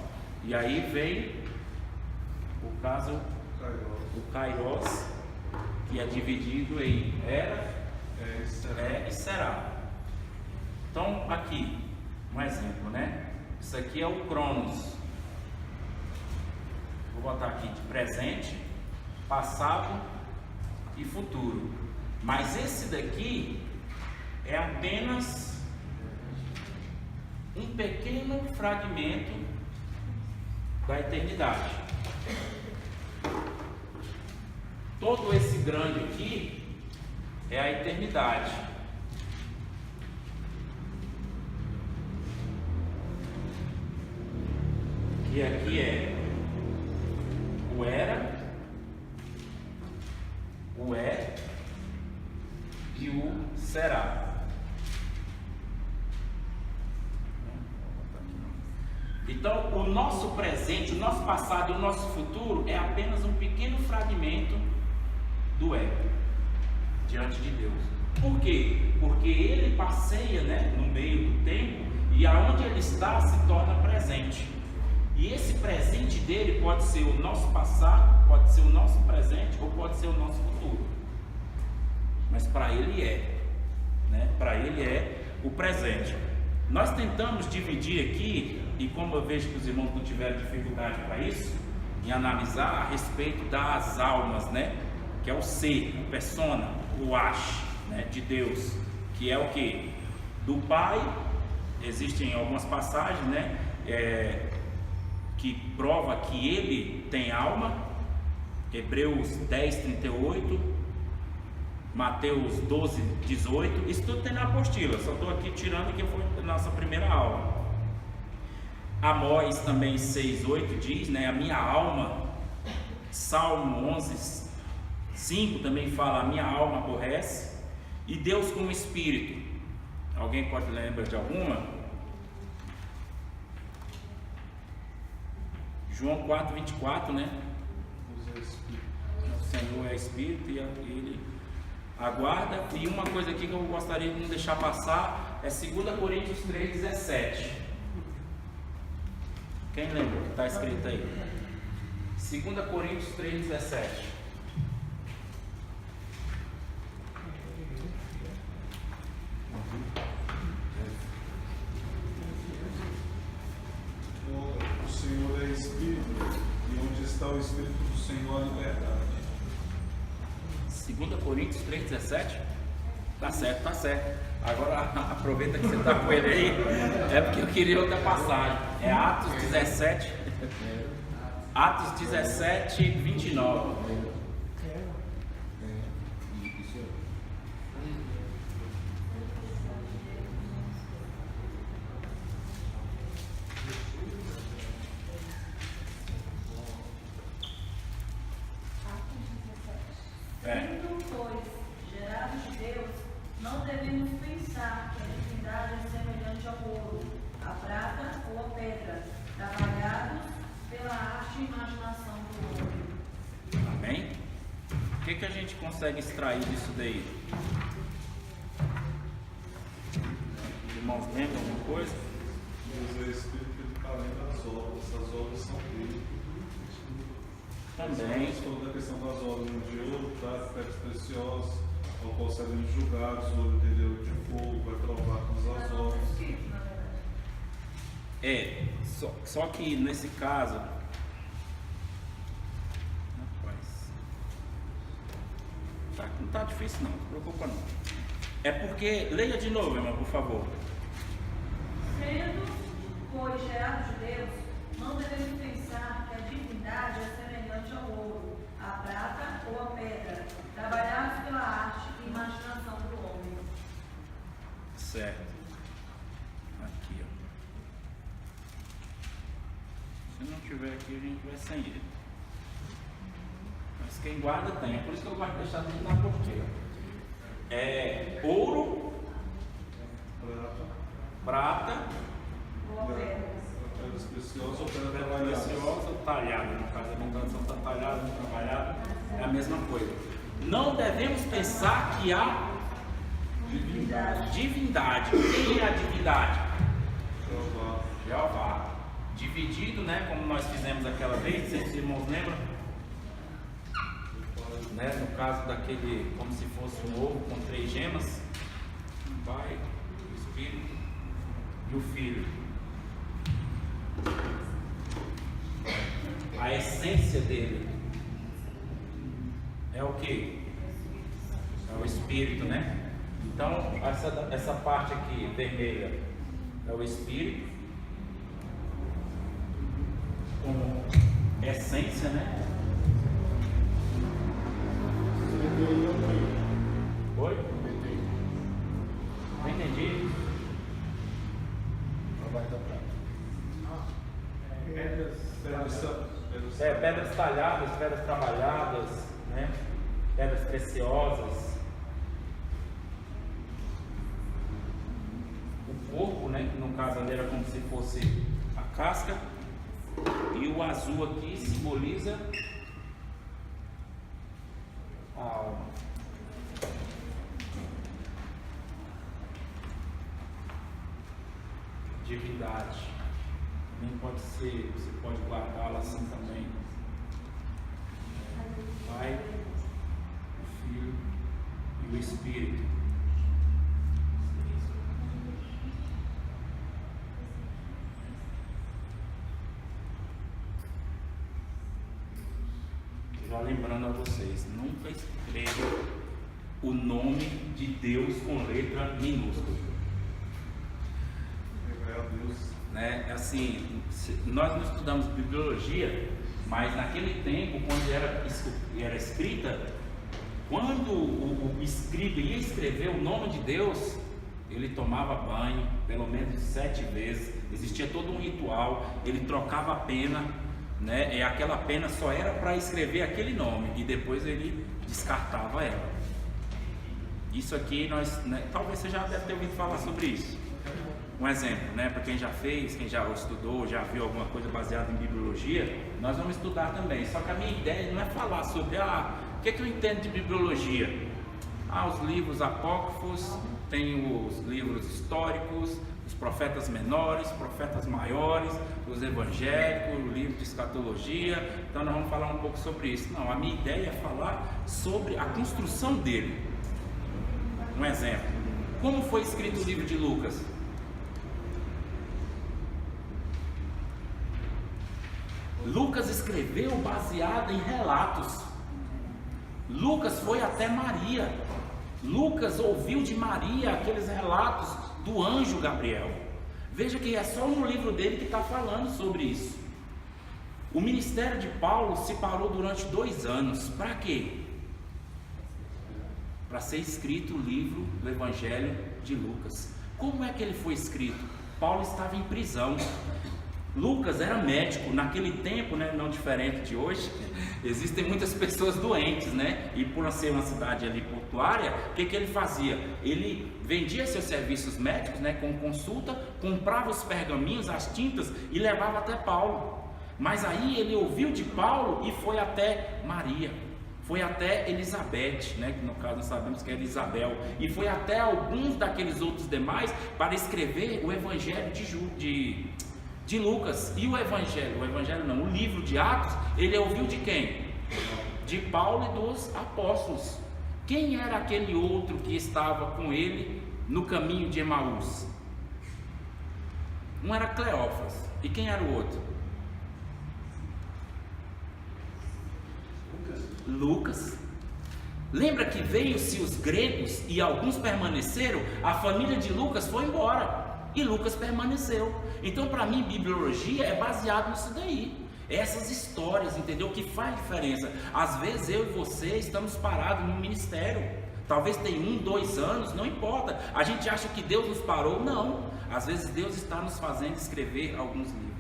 E aí vem o caso, o Kairos, que é dividido em era, e será. Então aqui um exemplo, né? Isso aqui é o Cronos. Vou botar aqui de presente, passado e futuro. Mas esse daqui é apenas um pequeno fragmento da eternidade. Todo esse grande aqui é a eternidade. E aqui é o era, o é e o será. Então, o nosso presente, o nosso passado e o nosso futuro é apenas um pequeno fragmento do ego diante de Deus. Por quê? Porque ele passeia, né, no meio do tempo, e aonde ele está se torna presente. E esse presente dele pode ser o nosso passado, pode ser o nosso presente ou pode ser o nosso futuro. Mas para ele né? Para ele é o presente. Nós tentamos dividir aqui, e como eu vejo que os irmãos não tiveram dificuldade para isso, em analisar a respeito das almas, né? Que é o ser, a persona, o ash, né? De Deus, que é o que? Do Pai. Existem algumas passagens, né? Que prova que ele tem alma. Hebreus 10, 38, Mateus 12, 18, isso tudo tem na apostila, só estou aqui tirando que foi a nossa primeira aula. Amós também 6, 8 diz, né, a minha alma. Salmo 11, 5 também fala, a minha alma aborrece. E Deus como Espírito, alguém pode lembrar de alguma? João 4, 24, né? O Senhor é Espírito e ele aguarda. E uma coisa aqui que eu gostaria de não deixar passar é 2 Coríntios 3, 17. Quem lembra o que está escrito aí? 2 Coríntios 3, 17. O Senhor é Espírito, e onde está o Espírito do Senhor, a liberdade. 2 Coríntios 3, 17? Tá certo, tá certo. Agora aproveita que você está com ele aí, é porque eu queria outra passagem. É Atos 17, Atos 17, 29. Sendo, pois, gerados de Deus, não devemos pensar que a divindade é semelhante trabalhados pela arte e imaginação do homem. Amém? O que a gente consegue extrair disso daí? Os irmãos lembram alguma coisa? Deus é Espírito que está além das obras. As obras são dele. Também. Falando da questão das obras de ouro, tá? Pedras preciosas, ao qual serão julgados, o olho dele é olho de fogo, vai provar todas as obras. Só que nesse caso, rapaz, não tá difícil não, não se preocupa não. É porque, leia de novo, irmão, por favor. Sendo, pois, gerados de Deus, não devemos pensar que a divindade é semelhante ao ouro, à prata ou à pedra, trabalhados pela arte e imaginação do homem. Certo. Aqui, ó. Se não tiver aqui, a gente vai sem ele. Mas quem guarda tem. É por isso que eu gosto de deixar tudo na porteira. É ouro, prata, Ou a pedra. Pedras preciosas ou pedras pedra trabalhadas. preciosa ou talhada. No caso, a minha tradução está talhada, trabalhada. É a mesma coisa. Não devemos pensar que há divindade. Quem é a divindade? Jeová. Jeová. Dividido, né? Como nós fizemos aquela vez, vocês irmãos lembram? Né? No caso daquele, como se fosse um ovo com 3 gemas: o Pai, o Espírito e o Filho. A essência dele é o que? É o Espírito, né? Então, essa parte aqui vermelha é o Espírito, como essência, né? Oi? Não entendi. Pedras talhadas, pedras trabalhadas, né? Pedras preciosas. O corpo, né? Que no caso ali era como se fosse a casca. E o azul aqui simboliza a alma. Divindade. Também pode ser, você pode guardá-la assim também. O Pai, o Filho e o Espírito. Já lembrando a vocês, nunca escreva o nome de Deus com letra minúscula. Né? Assim, nós não estudamos bibliologia, mas naquele tempo, quando era escrita, quando o escriba ia escrever o nome de Deus, ele tomava banho pelo menos 7 vezes, existia todo um ritual, ele trocava a pena, né? E aquela pena só era para escrever aquele nome e depois ele descartava ela. Isso aqui nós, né, talvez você já deve ter ouvido falar sobre isso. Um exemplo, né, para quem já fez, quem já estudou, já viu alguma coisa baseada em bibliologia, nós vamos estudar também. Só que a minha ideia não é falar sobre o que eu entendo de bibliologia. Os livros apócrifos, tem os livros históricos, os profetas menores, profetas maiores, os evangélicos, o livro de escatologia. Então nós vamos falar um pouco sobre isso. Não, a minha ideia é falar sobre a construção dele. Um exemplo, como foi escrito o livro de Lucas? Lucas escreveu baseado em relatos. Lucas foi até Maria. Lucas ouviu de Maria aqueles relatos do anjo Gabriel. Veja que é só no livro dele que está falando sobre isso. O ministério de Paulo se parou durante 2 anos. Para quê? Para ser escrito o livro do Evangelho de Lucas. Como é que ele foi escrito? Paulo estava em prisão. Lucas era médico naquele tempo, né, não diferente de hoje. Existem muitas pessoas doentes, né? E por ser uma cidade ali portuária, o que ele fazia? Ele vendia seus serviços médicos, né, com consulta, comprava os pergaminhos, as tintas e levava até Paulo. Mas aí ele ouviu de Paulo e foi até Maria, foi até Elizabeth, né, que no caso nós sabemos que era Isabel, e foi até alguns daqueles outros demais para escrever o Evangelho de Lucas. E o livro de Atos, ele ouviu de quem? De Paulo e dos apóstolos. Quem era aquele outro que estava com ele no caminho de Emaús? Um era Cleófas. E quem era o outro? Lucas. Lembra que veio-se os gregos e alguns permaneceram? A família de Lucas foi embora e Lucas permaneceu. Então, para mim, bibliologia é baseado nisso daí. Essas histórias, entendeu? Que faz diferença. Às vezes eu e você estamos parados no ministério. Talvez tenha 1, 2 anos, não importa. A gente acha que Deus nos parou. Não. Às vezes Deus está nos fazendo escrever alguns livros.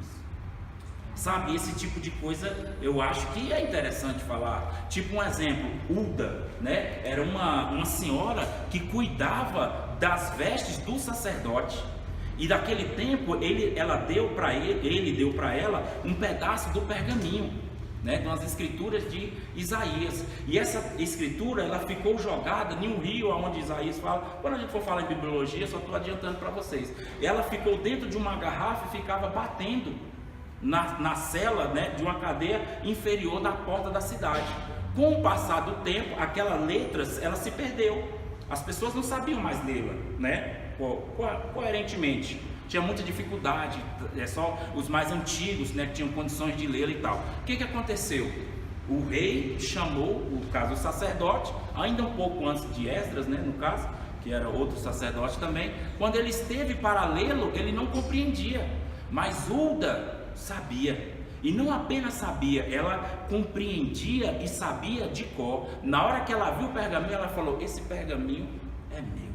Sabe, esse tipo de coisa eu acho que é interessante falar. Tipo um exemplo, Hulda, né? Era uma senhora que cuidava das vestes do sacerdote. E naquele tempo ele deu para ela um pedaço do pergaminho, né, de umas escrituras de Isaías. E essa escritura ela ficou jogada em um rio onde Isaías fala. Quando a gente for falar em bibliologia, só estou adiantando para vocês. Ela ficou dentro de uma garrafa e ficava batendo na cela, né, de uma cadeia inferior da porta da cidade. Com o passar do tempo, aquela letra ela se perdeu. As pessoas não sabiam mais lê-la, né? Coerentemente, tinha muita dificuldade, só os mais antigos, né, que tinham condições de lê-la e tal. O que aconteceu? O rei chamou, no caso o sacerdote, ainda um pouco antes de Esdras, né, no caso, que era outro sacerdote também. Quando ele esteve para lê-lo, ele não compreendia, mas Hulda sabia. E não apenas sabia, ela compreendia e sabia de cor. Na hora que ela viu o pergaminho, ela falou: esse pergaminho é meu.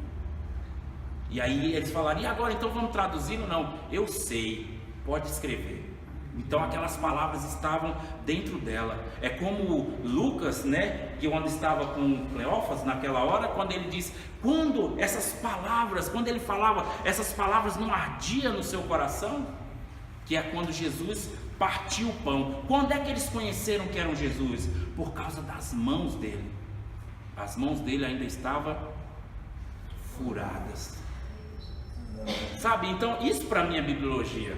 E aí eles falaram: e agora então vamos traduzi-lo? Não, eu sei, pode escrever. Então aquelas palavras estavam dentro dela. É como Lucas, né, que onde estava com Cleófas naquela hora, quando ele diz, quando ele falava, essas palavras não ardiam no seu coração, que é quando Jesus partiu o pão. Quando é que eles conheceram que eram Jesus? Por causa das mãos dele. As mãos dele ainda estavam furadas. Sabe, então isso para mim é bibliologia.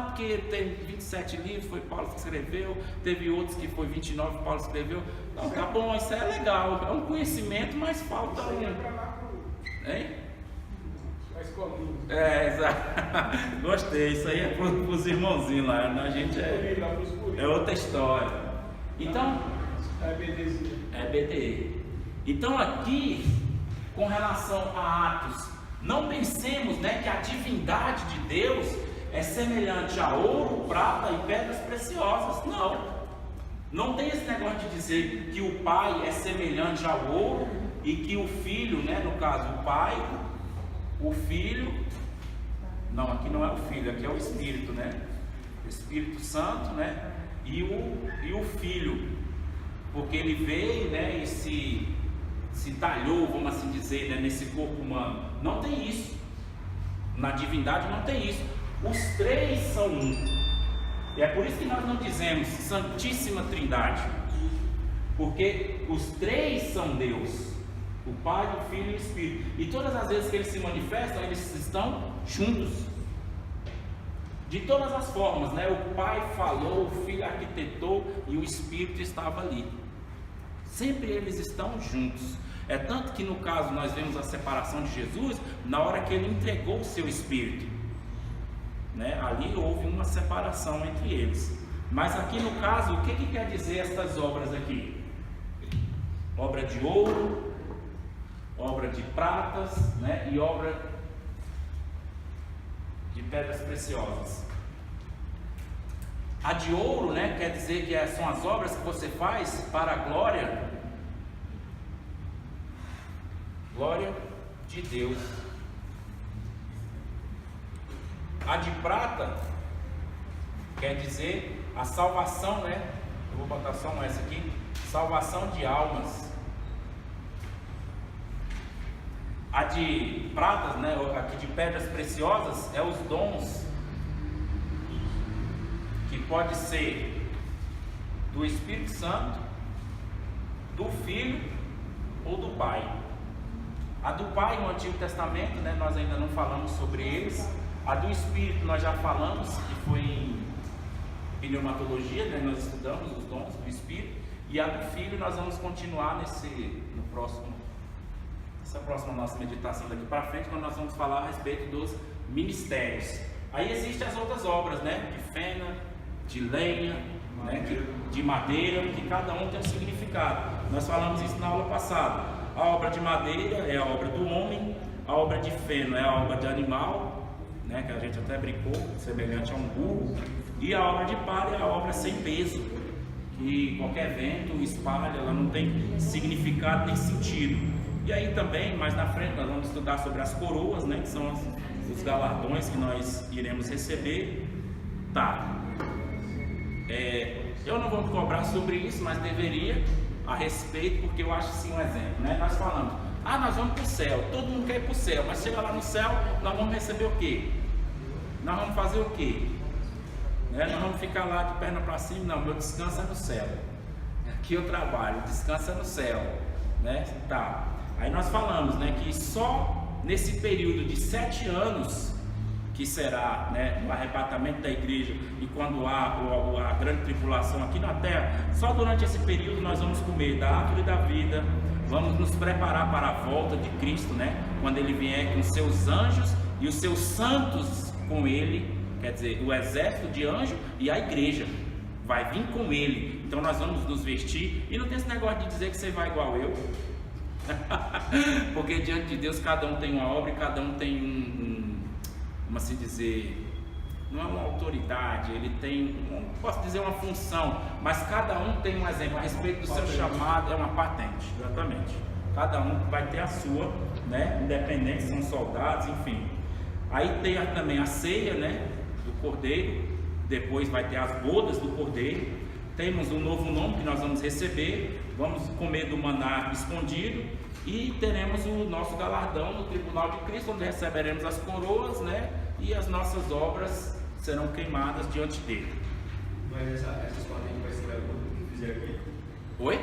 Porque tem 27 livros, foi Paulo que escreveu, teve outros que foi 29 que Paulo escreveu. Não, tá bom, isso é legal, é um conhecimento, mas falta hein? Exato. Gostei, isso aí é para os irmãozinhos lá, a gente é outra história. Então, é BDE. Então aqui, com relação a Atos, não pensemos, né, que a divindade de Deus é semelhante a ouro, prata e pedras preciosas. Não tem esse negócio de dizer que o Pai é semelhante ao ouro e que o Filho, né, no caso o Pai, o Filho, não, aqui não é o Filho, aqui é o Espírito, né? O Espírito Santo, né? E o Filho, porque ele veio, né, e se talhou, vamos assim dizer, né, nesse corpo humano. Não tem isso. Na divindade não tem isso. Os três são um. E é por isso que nós não dizemos Santíssima Trindade, porque os três são Deus. O Pai, o Filho e o Espírito. E todas as vezes que eles se manifestam, eles estão juntos. De todas as formas, né? O Pai falou, o Filho arquitetou e o Espírito estava ali. Sempre eles estão juntos. É tanto que no caso nós vemos a separação de Jesus na hora que ele entregou o seu Espírito, né? Ali houve uma separação entre eles. Mas aqui no caso, o que quer dizer estas obras aqui? Obra de ouro, obra de pratas, né? E obra de pedras preciosas. A de ouro, né, quer dizer que são as obras que você faz para a glória de Deus. A de prata quer dizer a salvação, né? Eu vou botar só essa aqui, salvação de almas. A de pratas, né? Aqui de pedras preciosas é os dons, que pode ser do Espírito Santo, do Filho ou do Pai. A do Pai no Antigo Testamento, né, nós ainda não falamos sobre eles. A do Espírito nós já falamos, que foi em pneumatologia, né, nós estudamos os dons do Espírito. E a do Filho nós vamos continuar nessa próxima nossa meditação daqui para frente, quando nós vamos falar a respeito dos ministérios. Aí existem as outras obras, né, de fena, de lenha, né, de madeira, que cada um tem um significado. Nós falamos isso na aula passada. A obra de madeira é a obra do homem, a obra de feno é a obra de animal, né, que a gente até brincou, semelhante a um burro, e a obra de palha é a obra sem peso, que qualquer vento espalha, ela não tem significado nem sentido. E aí também, mais na frente, nós vamos estudar sobre as coroas, né, que são os galardões que nós iremos receber. Tá. Eu não vou me cobrar sobre isso, mas deveria, a respeito, porque eu acho assim um exemplo, né? Nós falamos, nós vamos para o céu, todo mundo quer ir para o céu, mas chega lá no céu, nós vamos receber o quê? Nós vamos fazer o quê? Né? Nós vamos ficar lá de perna para cima? Não, meu descanso é no céu. Aqui eu trabalho, descanso é no céu, né? Tá. Aí nós falamos, né, que só nesse período de 7 anos, que será, né, o arrebatamento da igreja, e quando há a grande tribulação aqui na terra, só durante esse período nós vamos comer da árvore da vida, vamos nos preparar para a volta de Cristo, né, quando Ele vier com os seus anjos e os seus santos com Ele, quer dizer, o exército de anjos e a igreja vai vir com Ele. Então nós vamos nos vestir, e não tem esse negócio de dizer que você vai igual eu, porque diante de Deus cada um tem uma obra e cada um tem como assim dizer, não é uma autoridade, ele tem, não posso dizer uma função, mas cada um tem um exemplo a respeito do seu chamado, é uma patente, exatamente. Cada um vai ter a sua, né, independente, são soldados, enfim. Aí tem também a ceia, né, do Cordeiro, depois vai ter as bodas do Cordeiro. Temos um novo nome que nós vamos receber, vamos comer do maná escondido e teremos o nosso galardão no tribunal de Cristo, onde receberemos as coroas, né? E as nossas obras serão queimadas diante dele. Mas essas patentes vai ser de acordo com o que fizer aqui? Oi?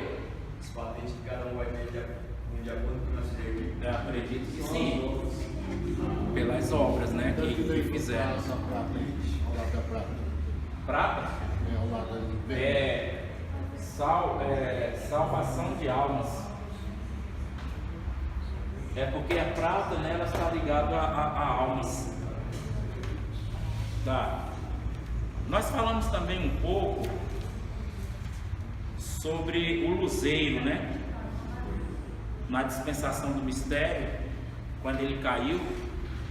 As patentes que cada um vai ter de acordo com o que nós fizermos aqui? Eu acredito que sim, pelas obras, né, que fizemos. Prata? Salvação de almas. É porque a prata, né, ela está ligada a almas. Tá. Nós falamos também um pouco sobre o luzeiro, né? Na dispensação do mistério, quando ele caiu.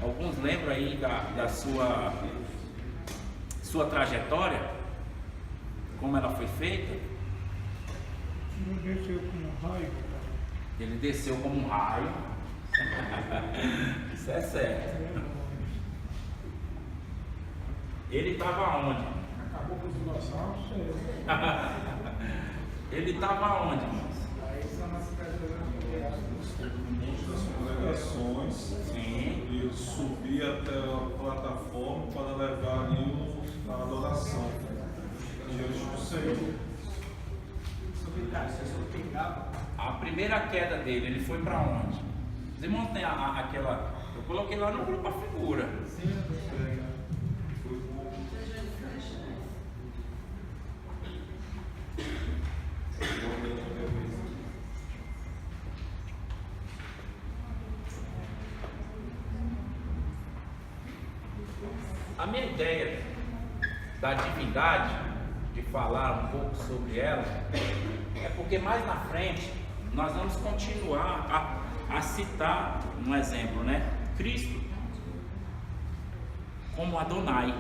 Alguns lembram aí da sua trajetória, como ela foi feita? Ele desceu como um raio. Ele desceu como um raio. Isso é certo. Ele estava onde? Acabou com os dinossauros. Ele estava onde, irmãos? Das congregações. Sim. E subir até a plataforma para levar ali a adoração diante do Senhor. A primeira queda dele, ele foi para onde? Os irmãos tem aquela. Eu coloquei lá no grupo a figura. A minha ideia da divindade, de falar um pouco sobre ela, é porque mais na frente nós vamos continuar a citar um exemplo, né? Cristo como Adonai.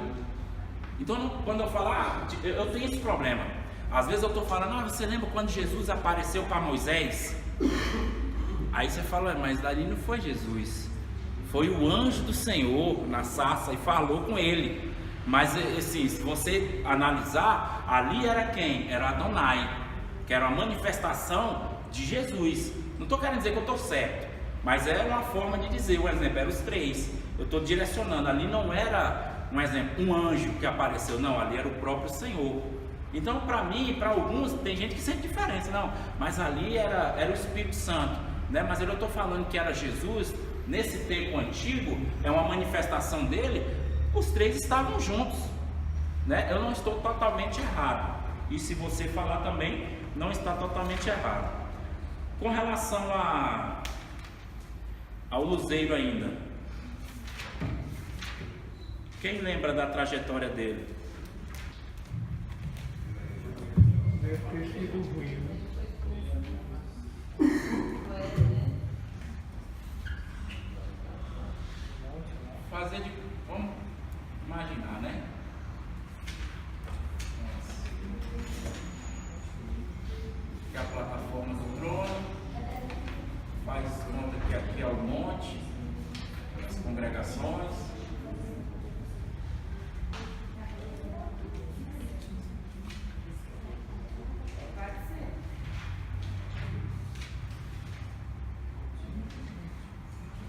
Então, quando eu falar, eu tenho esse problema. Às vezes eu estou falando, você lembra quando Jesus apareceu para Moisés? Aí você fala, mas dali não foi Jesus, foi o anjo do Senhor na sarça e falou com ele. Mas assim, se você analisar, ali era quem? Era Adonai, que era uma manifestação de Jesus. Não estou querendo dizer que eu estou certo, mas era uma forma de dizer, um exemplo, eram os três. Eu estou direcionando, ali não era, um exemplo, um anjo que apareceu, não, ali era o próprio Senhor. Então, para mim e para alguns, tem gente que sente diferença, não, mas ali era o Espírito Santo, né? Mas eu estou falando que era Jesus, nesse tempo antigo, é uma manifestação dele, os três estavam juntos, né? Eu não estou totalmente errado, e se você falar também, não está totalmente errado. Com relação ao luzeiro ainda, quem lembra da trajetória dele? Deve ter sido ruim, né? Vamos imaginar, né? Que a plataforma do trono, faz conta que aqui é o monte, as congregações.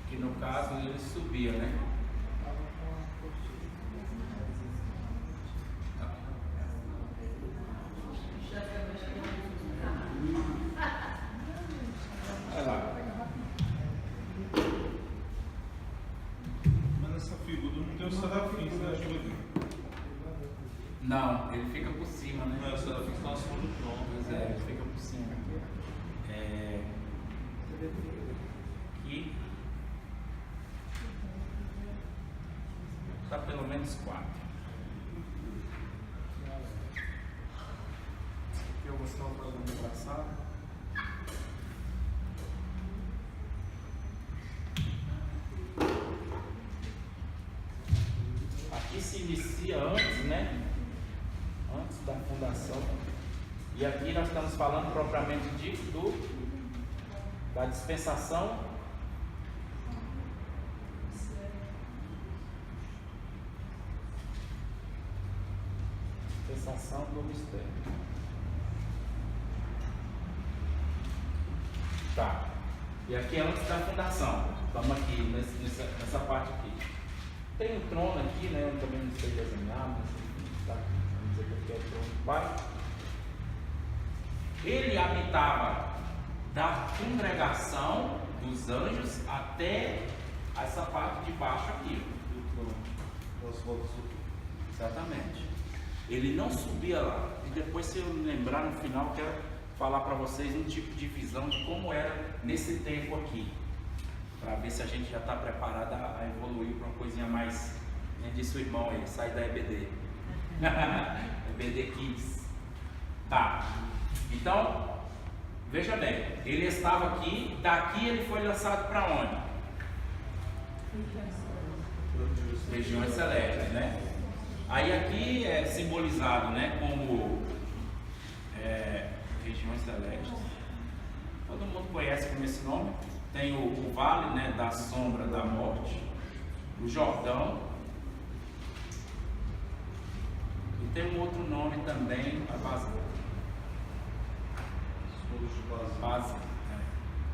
Que no caso ele subia, né? Olha lá. Mas essa figura não tem os serafins, né, Júlio? Não, ele fica por cima, né? Não, os serafins estão acima do trono. Pois é, ele fica por cima. Aqui está pelo menos 4. Aqui eu vou só fazer um engraçado. Aqui se inicia antes, né? Antes da fundação. E aqui nós estamos falando propriamente da dispensação. Dispensação do mistério. Tá. E aqui é antes da fundação. Estamos aqui nessa parte aqui. Tem um trono aqui, né? Eu também não sei desenhar, mas tá. Vamos dizer que aqui é o trono do Pai. Ele habitava da congregação dos anjos até essa parte de baixo aqui. As voltas do Exatamente. Ele não subia lá. E depois, se eu lembrar no final, eu quero falar para vocês um tipo de visão de como era nesse tempo aqui. Para ver se a gente já está preparado a evoluir para uma coisinha mais. Como disse o irmão aí, sai da EBD. EBD Kids. Tá. Então, veja bem, ele estava aqui, daqui ele foi lançado para onde? Regiões celestes, né? Aí aqui é simbolizado, né, como regiões celestes. Todo mundo conhece como esse nome. Tem o vale, né, da sombra da morte, o Jordão. E tem um outro nome também, a base,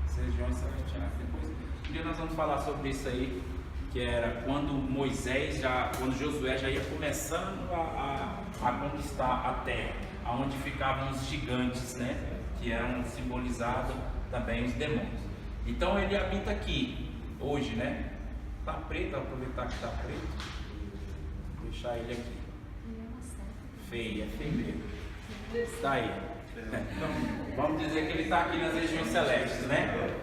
as regiões celestiais. Depois, um dia nós vamos falar sobre isso aí, que era quando quando Josué já ia começando a conquistar a terra, aonde ficavam os gigantes, né, que eram simbolizados também os demônios. Então ele habita aqui hoje, né? Tá preto, vou aproveitar que tá preto, vou deixar ele aqui. Feio, é feio mesmo. Está aí. Então, vamos dizer que ele está aqui nas regiões celestes, né?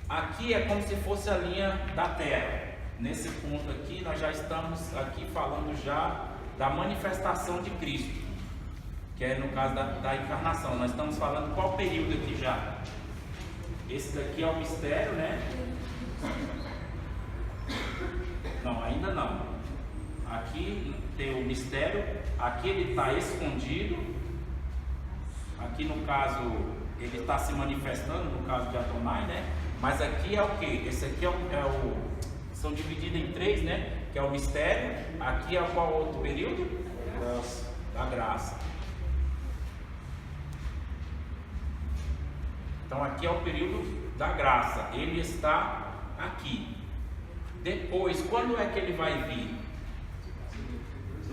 Aqui é como se fosse a linha da Terra. Nesse ponto aqui, nós já estamos aqui falando já da manifestação de Cristo, que é no caso da encarnação. Nós estamos falando qual período aqui já? Esse daqui é o mistério, né? Não, ainda não. Aqui tem o mistério, aqui ele está escondido. Aqui no caso, ele está se manifestando, no caso de Adonai, né? Mas aqui é o que? Esse aqui é o são divididas em 3, né? Que é o mistério. Aqui é qual outro período? Graça. Da graça. Então aqui é o período da graça. Ele está aqui. Depois, quando é que ele vai vir?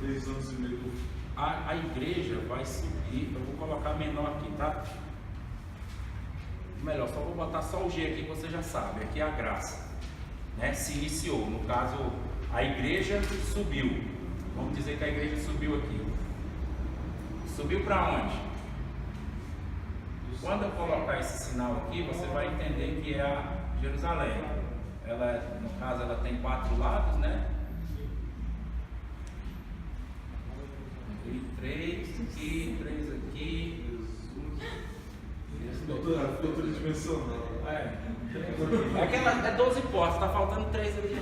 3 anos e meio. A igreja vai subir. Eu vou colocar menor aqui, tá? Melhor, só vou botar só o G aqui que você já sabe. Aqui é a graça, né? Se iniciou. No caso, a igreja subiu. Vamos dizer que a igreja subiu aqui. Subiu para onde? Quando eu colocar esse sinal aqui, você vai entender que é a Jerusalém. Ela, no caso, ela tem 4 lados, né? E 3 aqui, 3 aqui. Ficou tridimensional. É que ela é 12 portas, está faltando 3 ali,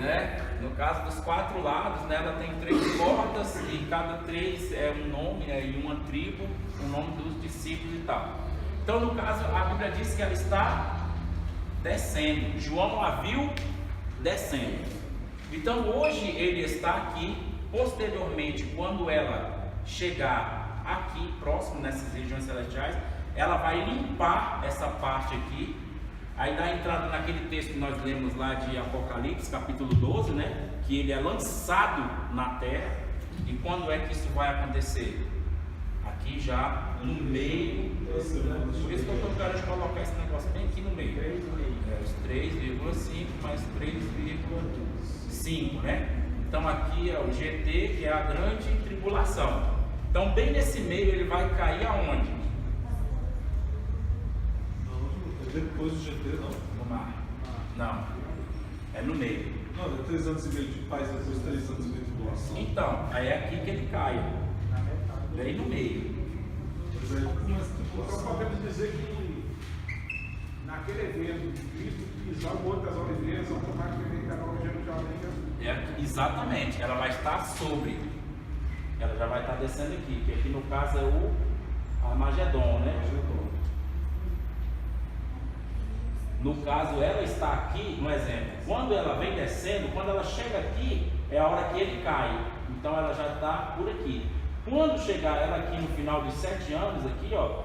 né? No caso dos 4 lados, né, ela tem 3 portas e cada 3 é um nome, e uma tribo, o nome dos discípulos e tal. Então, no caso, a Bíblia diz que ela está descendo. João a viu descendo. Então, hoje ele está aqui. Posteriormente, quando ela chegar aqui, próximo nessas regiões celestiais, ela vai limpar essa parte aqui. Aí dá entrada naquele texto que nós lemos lá de Apocalipse, capítulo 12, né? Que ele é lançado na terra. E quando é que isso vai acontecer? Aqui já no meio. Por isso que eu estou querendo colocar esse negócio bem aqui no meio. Os 3,5 mais 3,5, né? Então aqui é o GT, que é a grande tribulação. Então bem nesse meio ele vai cair aonde? Depois do GT, não? No mar. Não. É no meio. Não, é 3 anos e meio de paz, depois 3 anos e meio de tribulação. Então, aí é aqui que ele cai. Bem no meio. Mas aí começa a Então tribulação. podemos dizer que naquele evento de Cristo, pisar o Monte das Oliveiras, automaticamente a Nova Jerusalém. Exatamente, ela vai estar sobre. Ela já vai estar descendo aqui, que aqui no caso é o Armagedon, né? No caso, ela está aqui, no exemplo. Quando ela vem descendo, quando ela chega aqui, é a hora que ele cai. Então ela já está por aqui. Quando chegar ela aqui no final dos 7 anos, aqui, ó,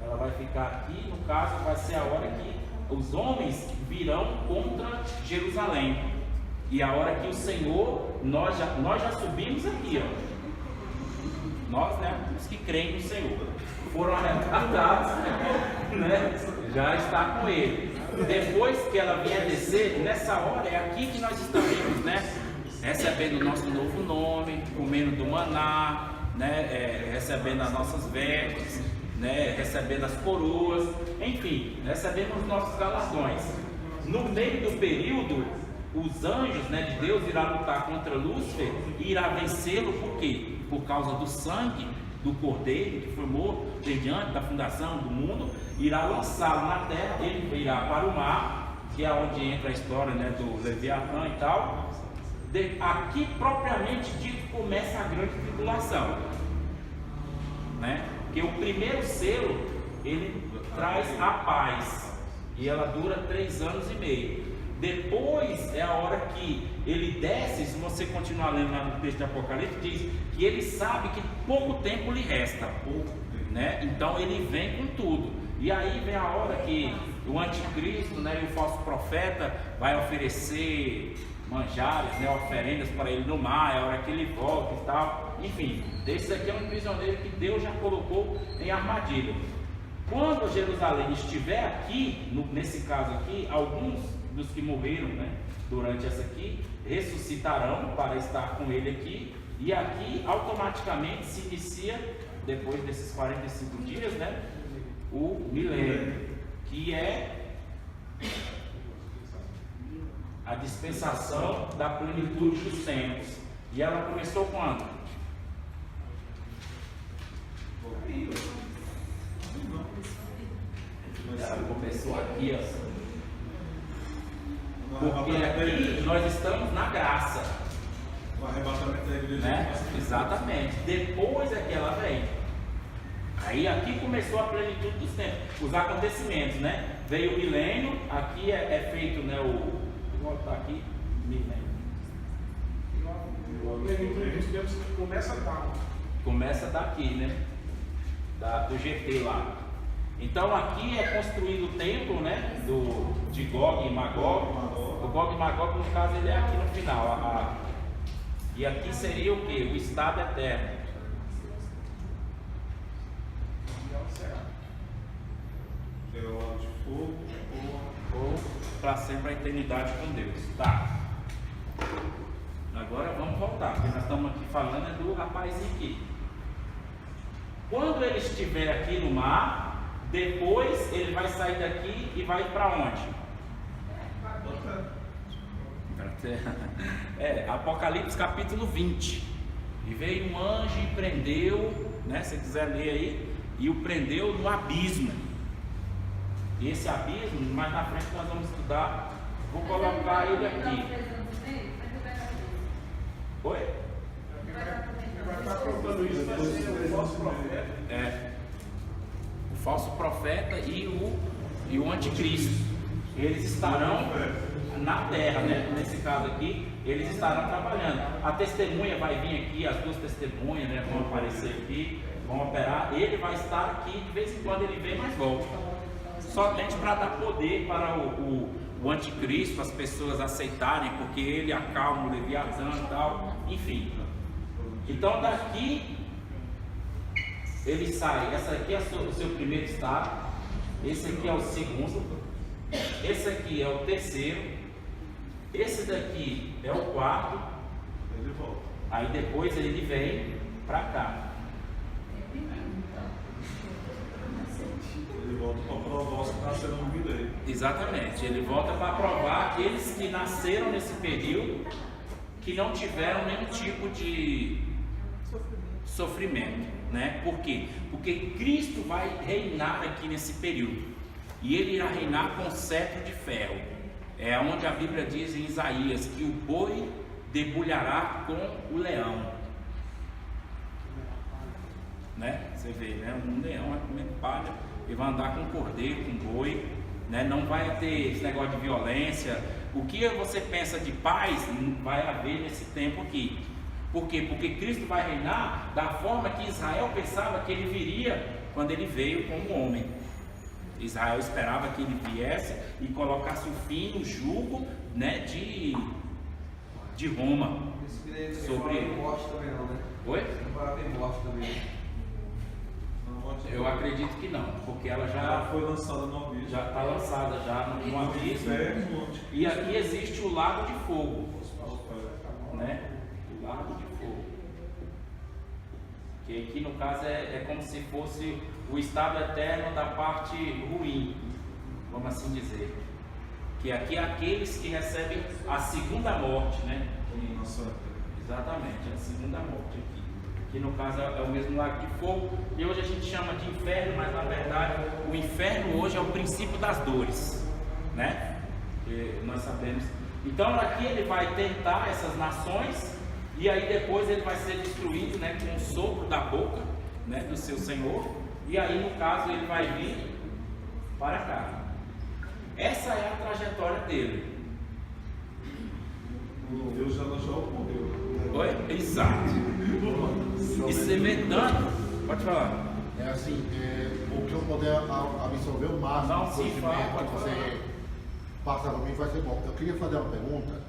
ela vai ficar aqui. No caso, vai ser a hora que os homens virão contra Jerusalém. E a hora que o Senhor, nós já subimos aqui, ó. Nós, né, os que creem no Senhor, foram arrebatados, né? Já está com ele. Depois que ela vier descer, nessa hora é aqui que nós estaremos, né? Recebendo o nosso novo nome, comendo do maná, né? Recebendo as nossas vestes, né? Recebendo as coroas, enfim, recebendo os nossos galardões. No meio do período, os anjos, né, de Deus irá lutar contra Lúcifer e irá vencê-lo, por quê? Por causa do sangue do Cordeiro que foi morto desde antes da fundação do mundo, irá lançá-lo na terra, ele irá para o mar, que é onde entra a história, né, do Leviatã e tal. Aqui propriamente dito começa a grande tribulação, né? Porque o primeiro selo ele traz a paz e ela dura 3 anos e meio. Depois é a hora que ele desce. Se você continuar lendo lá no texto de Apocalipse, diz que ele sabe que pouco tempo lhe resta, né? Então ele vem com tudo. E aí vem a hora que o anticristo, né, e o falso profeta vai oferecer manjares, né, oferendas para ele no mar. É a hora que ele volta e tal. Enfim, esse aqui é um prisioneiro que Deus já colocou em armadilha. Quando Jerusalém estiver aqui, nesse caso aqui, alguns dos que morreram, né, durante essa aqui, ressuscitarão para estar com ele aqui, e aqui automaticamente se inicia, depois desses 45 dias, né, o milênio, que é a dispensação da plenitude dos tempos. E ela começou quando? Ela começou aqui, ó. Porque aqui nós estamos na graça, O arrebatamento da igreja, né? Exatamente. Depois é que ela vem. Aí aqui começou a plenitude dos tempos, os acontecimentos, né? Veio o milênio, aqui é feito, né, voltar aqui. Começa tal. Começa daqui, né? Do GP lá. Então aqui é construído o templo, né? De Gog e Magog. O Gog e Magog, no caso, ele é aqui no final. E aqui seria o que? O estado eterno. Que é o lado de fogo Ou para sempre a eternidade com Deus. Tá. Agora vamos voltar, porque nós estamos aqui falando do rapazinho aqui. Quando ele estiver aqui no mar, depois ele vai sair daqui e vai para onde? Apocalipse capítulo 20. E veio um anjo e prendeu, né? Se você quiser ler aí, e o prendeu no abismo. E esse abismo, mais na frente nós vamos estudar. Vou colocar ele aqui. Oi? Vai estar contando isso, vai ser o falso profeta. O falso profeta e o anticristo. Eles estarão na terra, né? Nesse caso aqui, eles estarão trabalhando. A testemunha vai vir aqui, as duas testemunhas, né? Vão aparecer aqui, vão operar. Ele vai estar aqui, de vez em quando ele vem, mas volta. Somente para dar poder para o anticristo, as pessoas aceitarem, porque ele acalma o Leviatã e tal, enfim. Então daqui ele sai. Essa aqui é o seu primeiro estado, esse aqui é o segundo, esse aqui é o terceiro, esse daqui é o quarto. ele volta. Aí depois ele vem para cá. Ele volta para provar os que nasceram no meio dele. Exatamente, ele volta para provar aqueles que nasceram nesse período que não tiveram nenhum tipo de sofrimento, né? Por quê? Porque Cristo vai reinar aqui nesse período, e ele irá reinar com cetro de ferro. É onde a Bíblia diz em Isaías que o boi debulhará com o leão, né? Você vê, né? Um leão vai comer palha e vai andar com cordeiro, com boi, né? Não vai ter esse negócio de violência. O que você pensa de paz vai haver nesse tempo aqui. Por quê? Porque Cristo vai reinar da forma que Israel pensava que ele viria quando ele veio como homem. Israel esperava que ele viesse e colocasse o fim no jugo, né, de Roma sobre ele. Morte também não, né? Oi? Não vai haver morte também. Eu acredito que não, porque ela já foi lançada no abismo. já está lançada já no abismo. E aqui existe o lago de fogo, né? O lago de fogo. Que aqui no caso é como se fosse o estado eterno da parte ruim, vamos assim dizer. Que aqui é aqueles que recebem a segunda morte, né? Exatamente, a segunda morte aqui. Que no caso é o mesmo lago de fogo, e hoje a gente chama de inferno, mas na verdade o inferno hoje é o princípio das dores, né? Que nós sabemos. Então aqui ele vai tentar essas nações, e aí depois ele vai ser destruído, né, com o sopro da boca, né, do seu Senhor, e aí no caso ele vai vir para cá. Essa é a trajetória dele. Deus já ocorreu. Oi? Exato. E você vê tanto. Pode falar. É assim, o que eu puder absorver o máximo Não, do sim, conhecimento fala, que pode você passa para mim vai ser bom. Eu queria fazer uma pergunta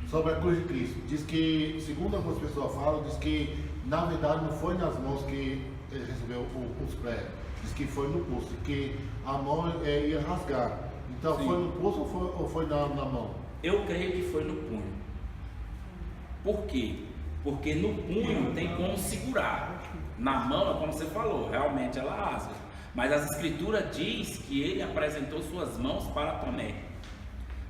sobre a cruz de Cristo. Diz que, segundo algumas pessoas falam, diz que na verdade não foi nas mãos que ele recebeu os pregos. Diz que foi no pulso, que a mão ia rasgar. Então Sim. foi no pulso ou foi na mão? Eu creio que foi no punho. Por quê? Porque no punho tem como segurar. Na mão, é como você falou, realmente ela rasga. Mas as escrituras diz que ele apresentou suas mãos para Tomé.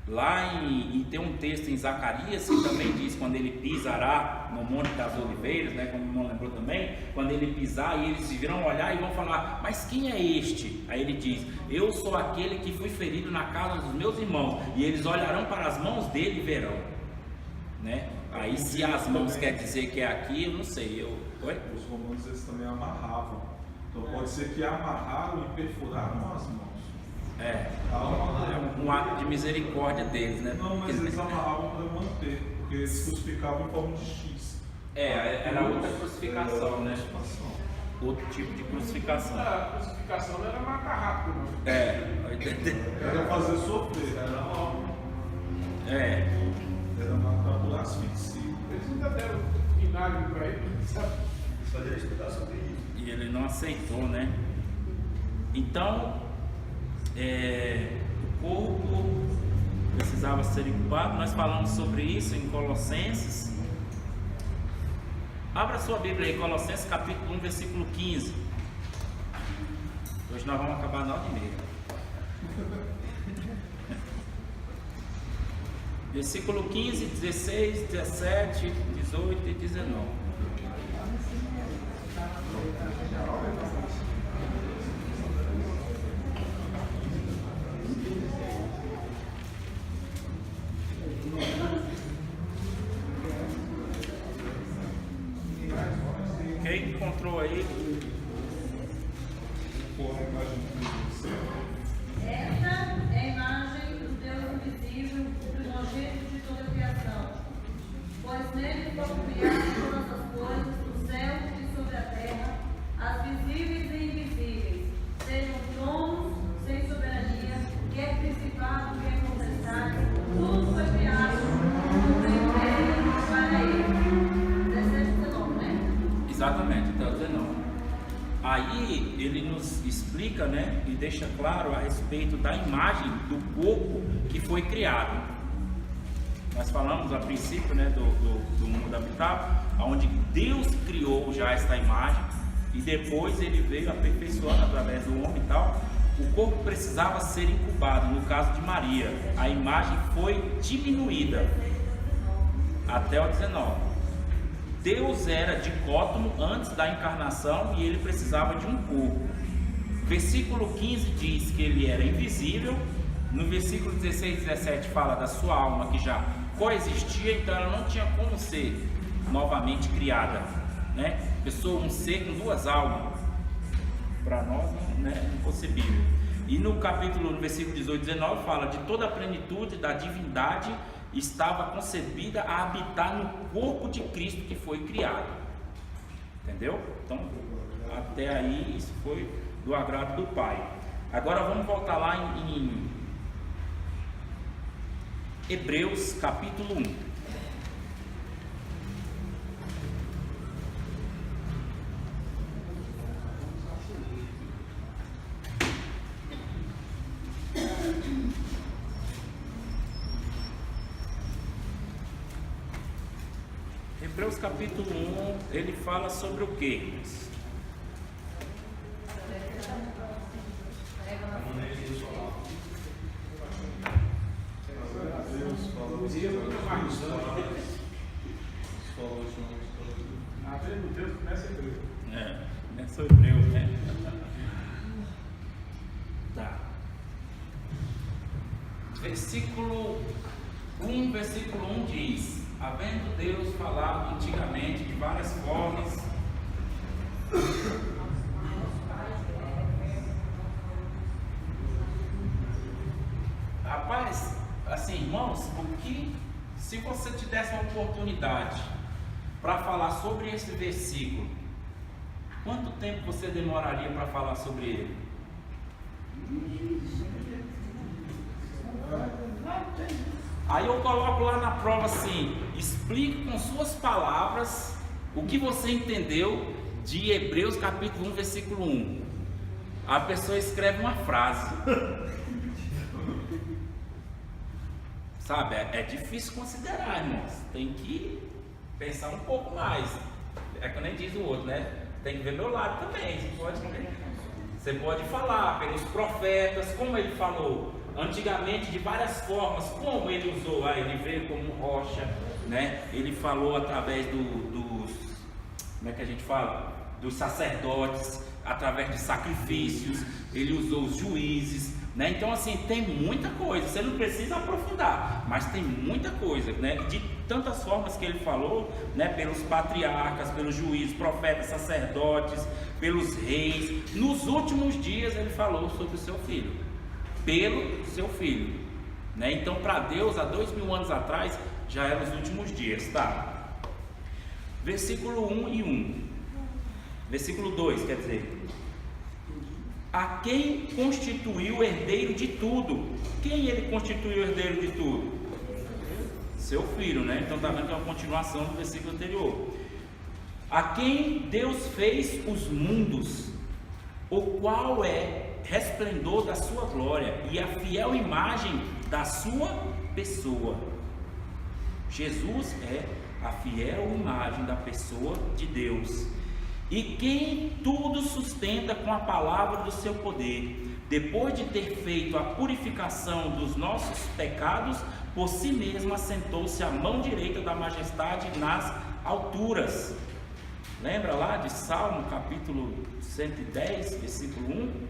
Lá e tem um texto em Zacarias que também diz, quando ele pisará no Monte das Oliveiras, né, como o irmão lembrou também, quando ele pisar e eles virão olhar e vão falar, mas quem é este? Aí ele diz, eu sou aquele que fui ferido na casa dos meus irmãos, e eles olharão para as mãos dele e verão, né? Aí se as mãos quer dizer que é aqui, eu não sei. Oi? Os romanos eles também amarravam. Então pode ser que amarraram e perfuraram as mãos. um ato de misericórdia deles, né? Não, mas eles amarravam para manter, porque eles crucificavam em forma de X. Era outra crucificação, né? Outro tipo de crucificação. A crucificação não era matar rápido, não. Era fazer sofrer, era matar por asfixia. Eles ainda deram vinagre para ele, sabe? Eles faziam estudar sobre isso. E ele não aceitou, né? Então, o corpo precisava ser incubado. Nós falamos sobre isso em Colossenses. Abra sua Bíblia aí, Colossenses capítulo 1, versículo 15. Hoje nós vamos acabar 9h30. Versículo 15, 16, 17, 18 e 19. Quem encontrou aí? Esta é a imagem do Deus invisível, o primogênito de toda a criação. Pois nele foram criadas todas as coisas, no céu e sobre a terra, as visíveis e invisíveis, sejam tronos, sem soberania, quer principado, quer potestade, tudo foi criado por meio dele e para ele. 17 e 19, né? Exatamente, até o 19. Aí ele nos explica, né, e deixa claro a respeito da imagem do corpo que foi criado. Nós falamos a princípio, né, do mundo habitável, onde Deus criou já esta imagem e depois ele veio aperfeiçoando através do homem e tal. O corpo precisava ser incubado. No caso de Maria, a imagem foi diminuída até o 19. Deus era dicótomo antes da encarnação e ele precisava de um corpo. Versículo 15 diz que ele era invisível. No versículo 16 e 17 fala da sua alma que já coexistia, então ela não tinha como ser novamente criada, né? Pessoa, um ser com duas almas, para nós, né, inconcebível. E no versículo 18 e 19 fala de toda a plenitude da divindade estava concebida a habitar no corpo de Cristo que foi criado. Entendeu? Então, até aí isso foi do agrado do Pai. Agora vamos voltar lá em Hebreus capítulo 1. Hebreus capítulo 1, ele fala sobre o quê? Deus começa Hebreu. Começa Hebreus, né? Tá. Versículo 1 diz: havendo Deus falado antigamente de várias formas, rapaz, assim, irmãos, se você te desse uma oportunidade para falar sobre esse versículo, quanto tempo você demoraria para falar sobre ele? Aí eu coloco lá na prova assim: explique com suas palavras o que você entendeu de Hebreus capítulo 1, versículo 1. A pessoa escreve uma frase. Sabe, é difícil considerar, irmãos. Tem que pensar um pouco mais. É que nem diz o outro, né? Tem que ver meu lado também. Você pode falar pelos profetas, como ele falou antigamente, de várias formas, como ele usou. Ele veio como rocha, né? Ele falou através dos, como é que a gente fala? Dos sacerdotes, através de sacrifícios. Ele usou os juízes, né? Então, assim, tem muita coisa. Você não precisa aprofundar, mas tem muita coisa, né? De tantas formas que ele falou, né? Pelos patriarcas, pelos juízes, profetas, sacerdotes, pelos reis. Nos últimos dias ele falou sobre o seu filho. pelo seu Filho, né? Então, para Deus, há 2000 anos atrás, já eram os últimos dias, tá? Versículo 1 e 1. Versículo 2, quer dizer: a quem constituiu o herdeiro de tudo. Quem ele constituiu o herdeiro de tudo? Seu Filho, né? Então está vendo que é uma continuação do versículo anterior. A quem Deus fez os mundos, o qual é resplendor da sua glória e a fiel imagem da sua pessoa. Jesus é a fiel imagem da pessoa de Deus, e quem tudo sustenta com a palavra do seu poder, depois de ter feito a purificação dos nossos pecados, por si mesmo assentou-se à mão direita da majestade nas alturas. Lembra lá de Salmo capítulo 110, versículo 1?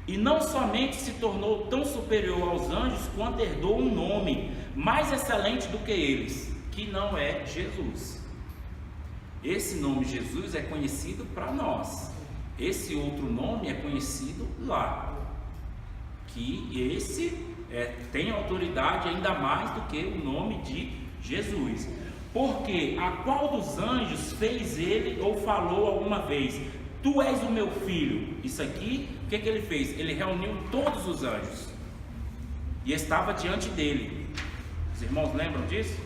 E não somente se tornou tão superior aos anjos, quanto herdou um nome mais excelente do que eles, que não é Jesus. Esse nome Jesus é conhecido para nós, esse outro nome é conhecido lá, que esse tem autoridade ainda mais do que o nome de Jesus. Porque a qual dos anjos fez ele ou falou alguma vez: tu és o meu filho? Isso aqui, o que ele fez? Ele reuniu todos os anjos e estava diante dele. Os irmãos lembram disso?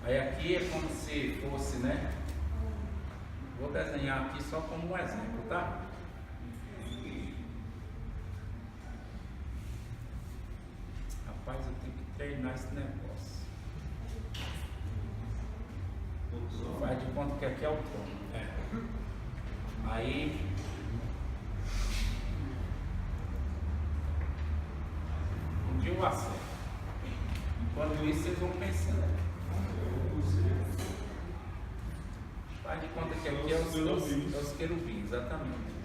Aí aqui é como se fosse, né? Vou desenhar aqui só como um exemplo, tá? Rapaz, eu tenho que treinar esse negócio. Faz de conta que aqui é o trono. Aí um dia eu acerto. Enquanto isso, vocês vão pensando. Faz de conta que aqui é os querubins, exatamente.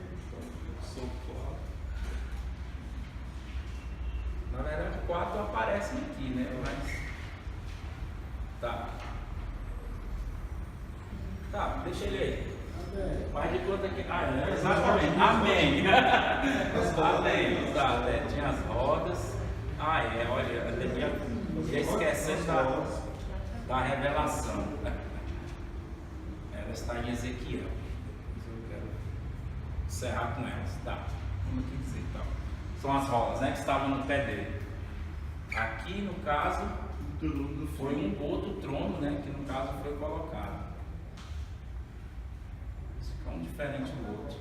Na verdade, 4 aparecem aqui, né? Mas tá, deixa ele aí. Faz de conta que. Exatamente. Amém. Amém. Tá, tinha as rodas. Olha, eu ia esquecendo da revelação. Ela está em Ezequiel. Eu quero encerrar com elas. Tá, vamos aqui dizer, tá. São as rodas, né, que estavam no pé dele. Aqui, no caso, foi um outro trono, né, que no caso foi colocado. Esse fica um diferente do outro.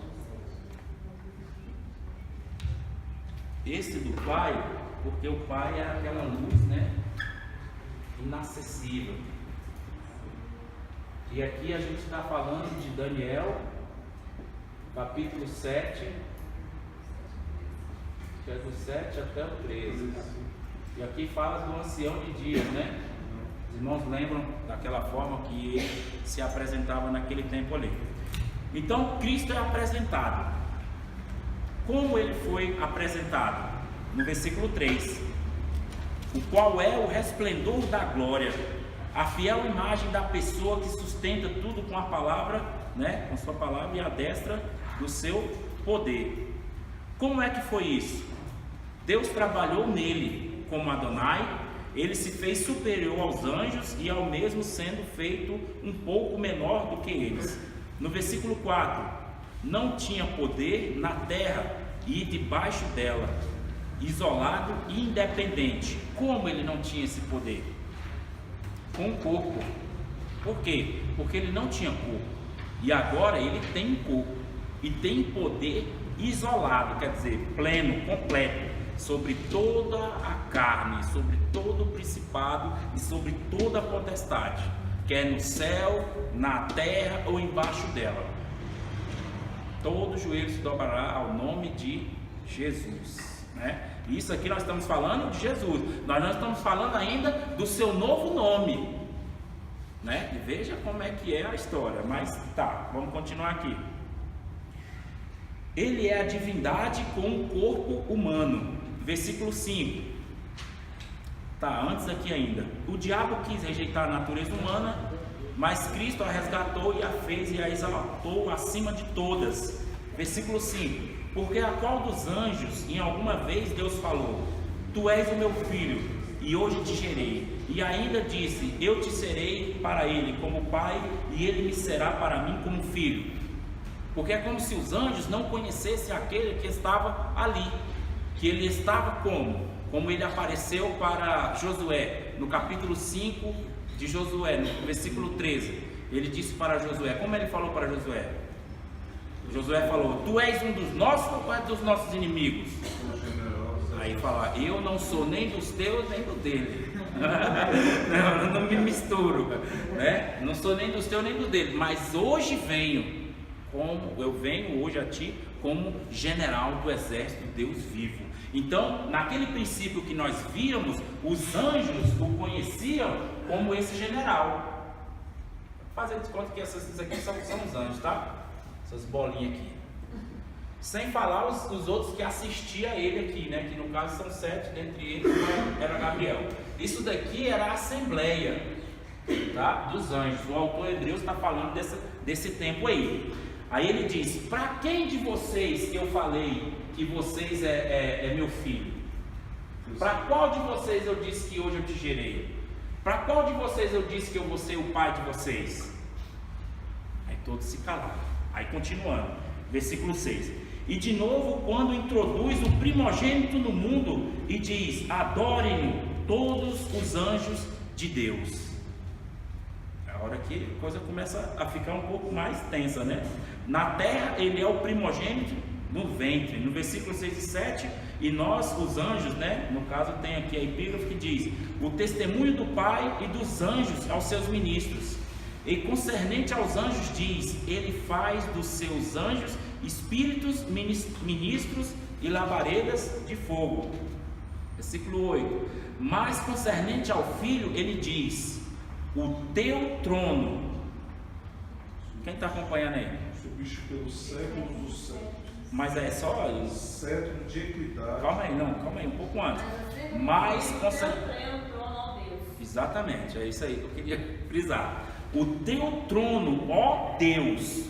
Esse do Pai, porque o Pai é aquela luz, né, inacessível. E aqui a gente está falando de Daniel, capítulo 7, que é do 7 até o 13. E aqui fala do ancião de dias, né? Os irmãos lembram daquela forma que ele se apresentava naquele tempo ali. Então Cristo é apresentado. Como ele foi apresentado? No versículo 3: o qual é o resplendor da glória, a fiel imagem da pessoa que sustenta tudo com a palavra, né? Com sua palavra e a destra do seu poder. Como é que foi isso? Deus trabalhou nele como Adonai, ele se fez superior aos anjos e ao mesmo sendo feito um pouco menor do que eles. No versículo 4: não tinha poder na terra e debaixo dela, isolado e independente. Como ele não tinha esse poder? Com o corpo. Por quê? Porque ele não tinha corpo, e agora ele tem um corpo e tem poder isolado, quer dizer, pleno, completo, sobre toda a carne, sobre todo o principado e sobre toda a potestade, quer no céu, na terra ou embaixo dela. Todo joelho se dobrará ao nome de Jesus, né? Isso aqui nós estamos falando de Jesus, nós não estamos falando ainda do seu novo nome, né? E veja como é que é a história, mas tá, vamos continuar aqui. Ele é a divindade com um corpo humano. Versículo 5. Tá, antes aqui ainda. O diabo quis rejeitar a natureza humana, mas Cristo a resgatou e a fez e a exaltou acima de todas. Versículo 5: porque a qual dos anjos em alguma vez Deus falou: tu és o meu filho, e hoje te gerei. E ainda disse: eu te serei para ele como pai, e ele me será para mim como filho. Porque é como se os anjos não conhecessem aquele que estava ali, que ele estava como ele apareceu para Josué, no capítulo 5 de Josué, no versículo 13, ele disse para Josué, como ele falou para Josué? Josué falou: tu és um dos nossos ou é dos nossos inimigos? Aí fala: eu não sou nem dos teus nem do dele. não me misturo, né? Não sou nem dos teus nem do dele, mas hoje eu venho hoje a ti como general do exército de Deus vivo. Então, naquele princípio que nós víamos, os anjos o conheciam como esse general. Fazendo de conta que esses aqui são os anjos, tá? Essas bolinhas aqui. Sem falar os outros que assistiam a ele aqui, né? Que no caso são 7, dentre eles era Gabriel. Isso daqui era a assembleia, tá? Dos anjos. O autor hebreu está falando desse tempo aí. Aí ele diz: para quem de vocês eu falei que vocês é meu filho? Para qual de vocês eu disse que hoje eu te gerei? Para qual de vocês eu disse que eu vou ser o pai de vocês? Aí todos se calaram. Aí continuando, versículo 6: e de novo, quando introduz o primogênito no mundo e diz: adorem-no todos os anjos de Deus. É a hora que a coisa começa a ficar um pouco mais tensa, né? Na terra ele é o primogênito no ventre, no versículo 6 e 7, e nós, os anjos, né? No caso tem aqui a epígrafe que diz: o testemunho do Pai e dos anjos aos seus ministros. E concernente aos anjos diz: ele faz dos seus anjos espíritos ministros e labaredas de fogo. Versículo 8: mas concernente ao filho ele diz: o teu trono. Quem está acompanhando aí? Bicho pelos séculos dos séculos. Mas é só isso. Século de equidade. Calma aí, um pouco antes. Mas trono, Deus. exatamente, é isso aí que eu queria frisar. O teu trono, ó Deus.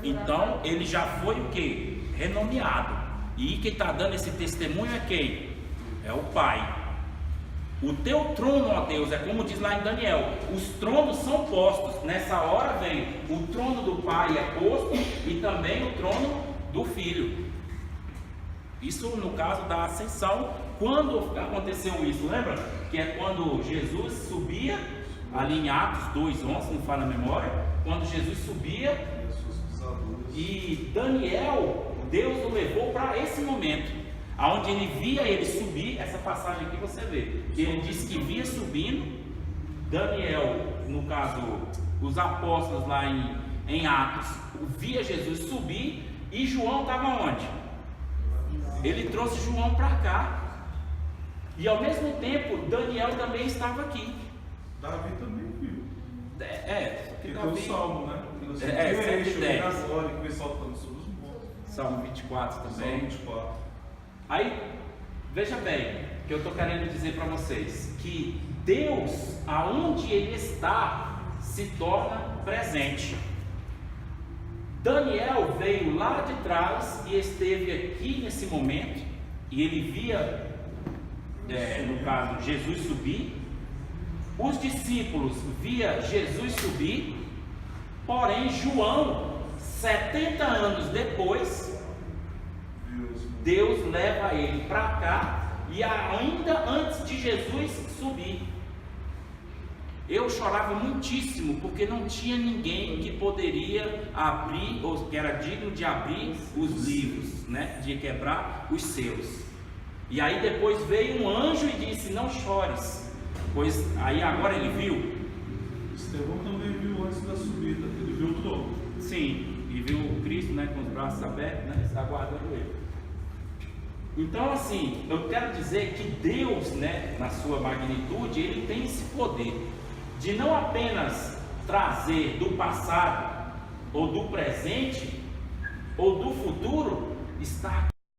Então ele já foi o que? Renomeado. E quem está dando esse testemunho é quem? É o Pai. O teu trono, ó Deus, é como diz lá em Daniel: os tronos são postos. Nessa hora vem o trono do Pai é posto e também o trono do Filho. Isso no caso da ascensão. Quando aconteceu isso, lembra? Que é quando Jesus subia, ali em Atos 2:11, não fala a memória, quando Jesus subia e Daniel, Deus o levou para esse momento, aonde ele via ele subir. Essa passagem aqui você vê, que ele disse que via subindo. Daniel, no caso, os apóstolos lá em Atos, via Jesus subir, e João estava onde? Ele trouxe João para cá, e ao mesmo tempo Daniel também estava aqui. Davi também viu. Que tem o Davi, Salmo, né? 7:10. Agora que vem saltando sobre os montes. Salmo 24 também. Salmo 24. Aí, veja bem, que eu estou querendo dizer para vocês, que Deus, aonde Ele está, se torna presente. Daniel veio lá de trás e esteve aqui nesse momento, e ele via, no caso, Jesus subir. Os discípulos via Jesus subir, porém João, 70 anos depois, Deus leva ele para cá, e ainda antes de Jesus subir. Eu chorava muitíssimo, porque não tinha ninguém que poderia abrir, ou que era digno de abrir os livros, né? De quebrar os selos. E aí depois veio um anjo e disse: não chores. Pois aí agora ele viu. Estevão também viu antes da subida, ele viu o trono. Sim, e viu o Cristo, né, com os braços abertos, né, está aguardando ele. Então, assim, eu quero dizer que Deus, né, na sua magnitude, Ele tem esse poder de não apenas trazer do passado, ou do presente, ou do futuro, estar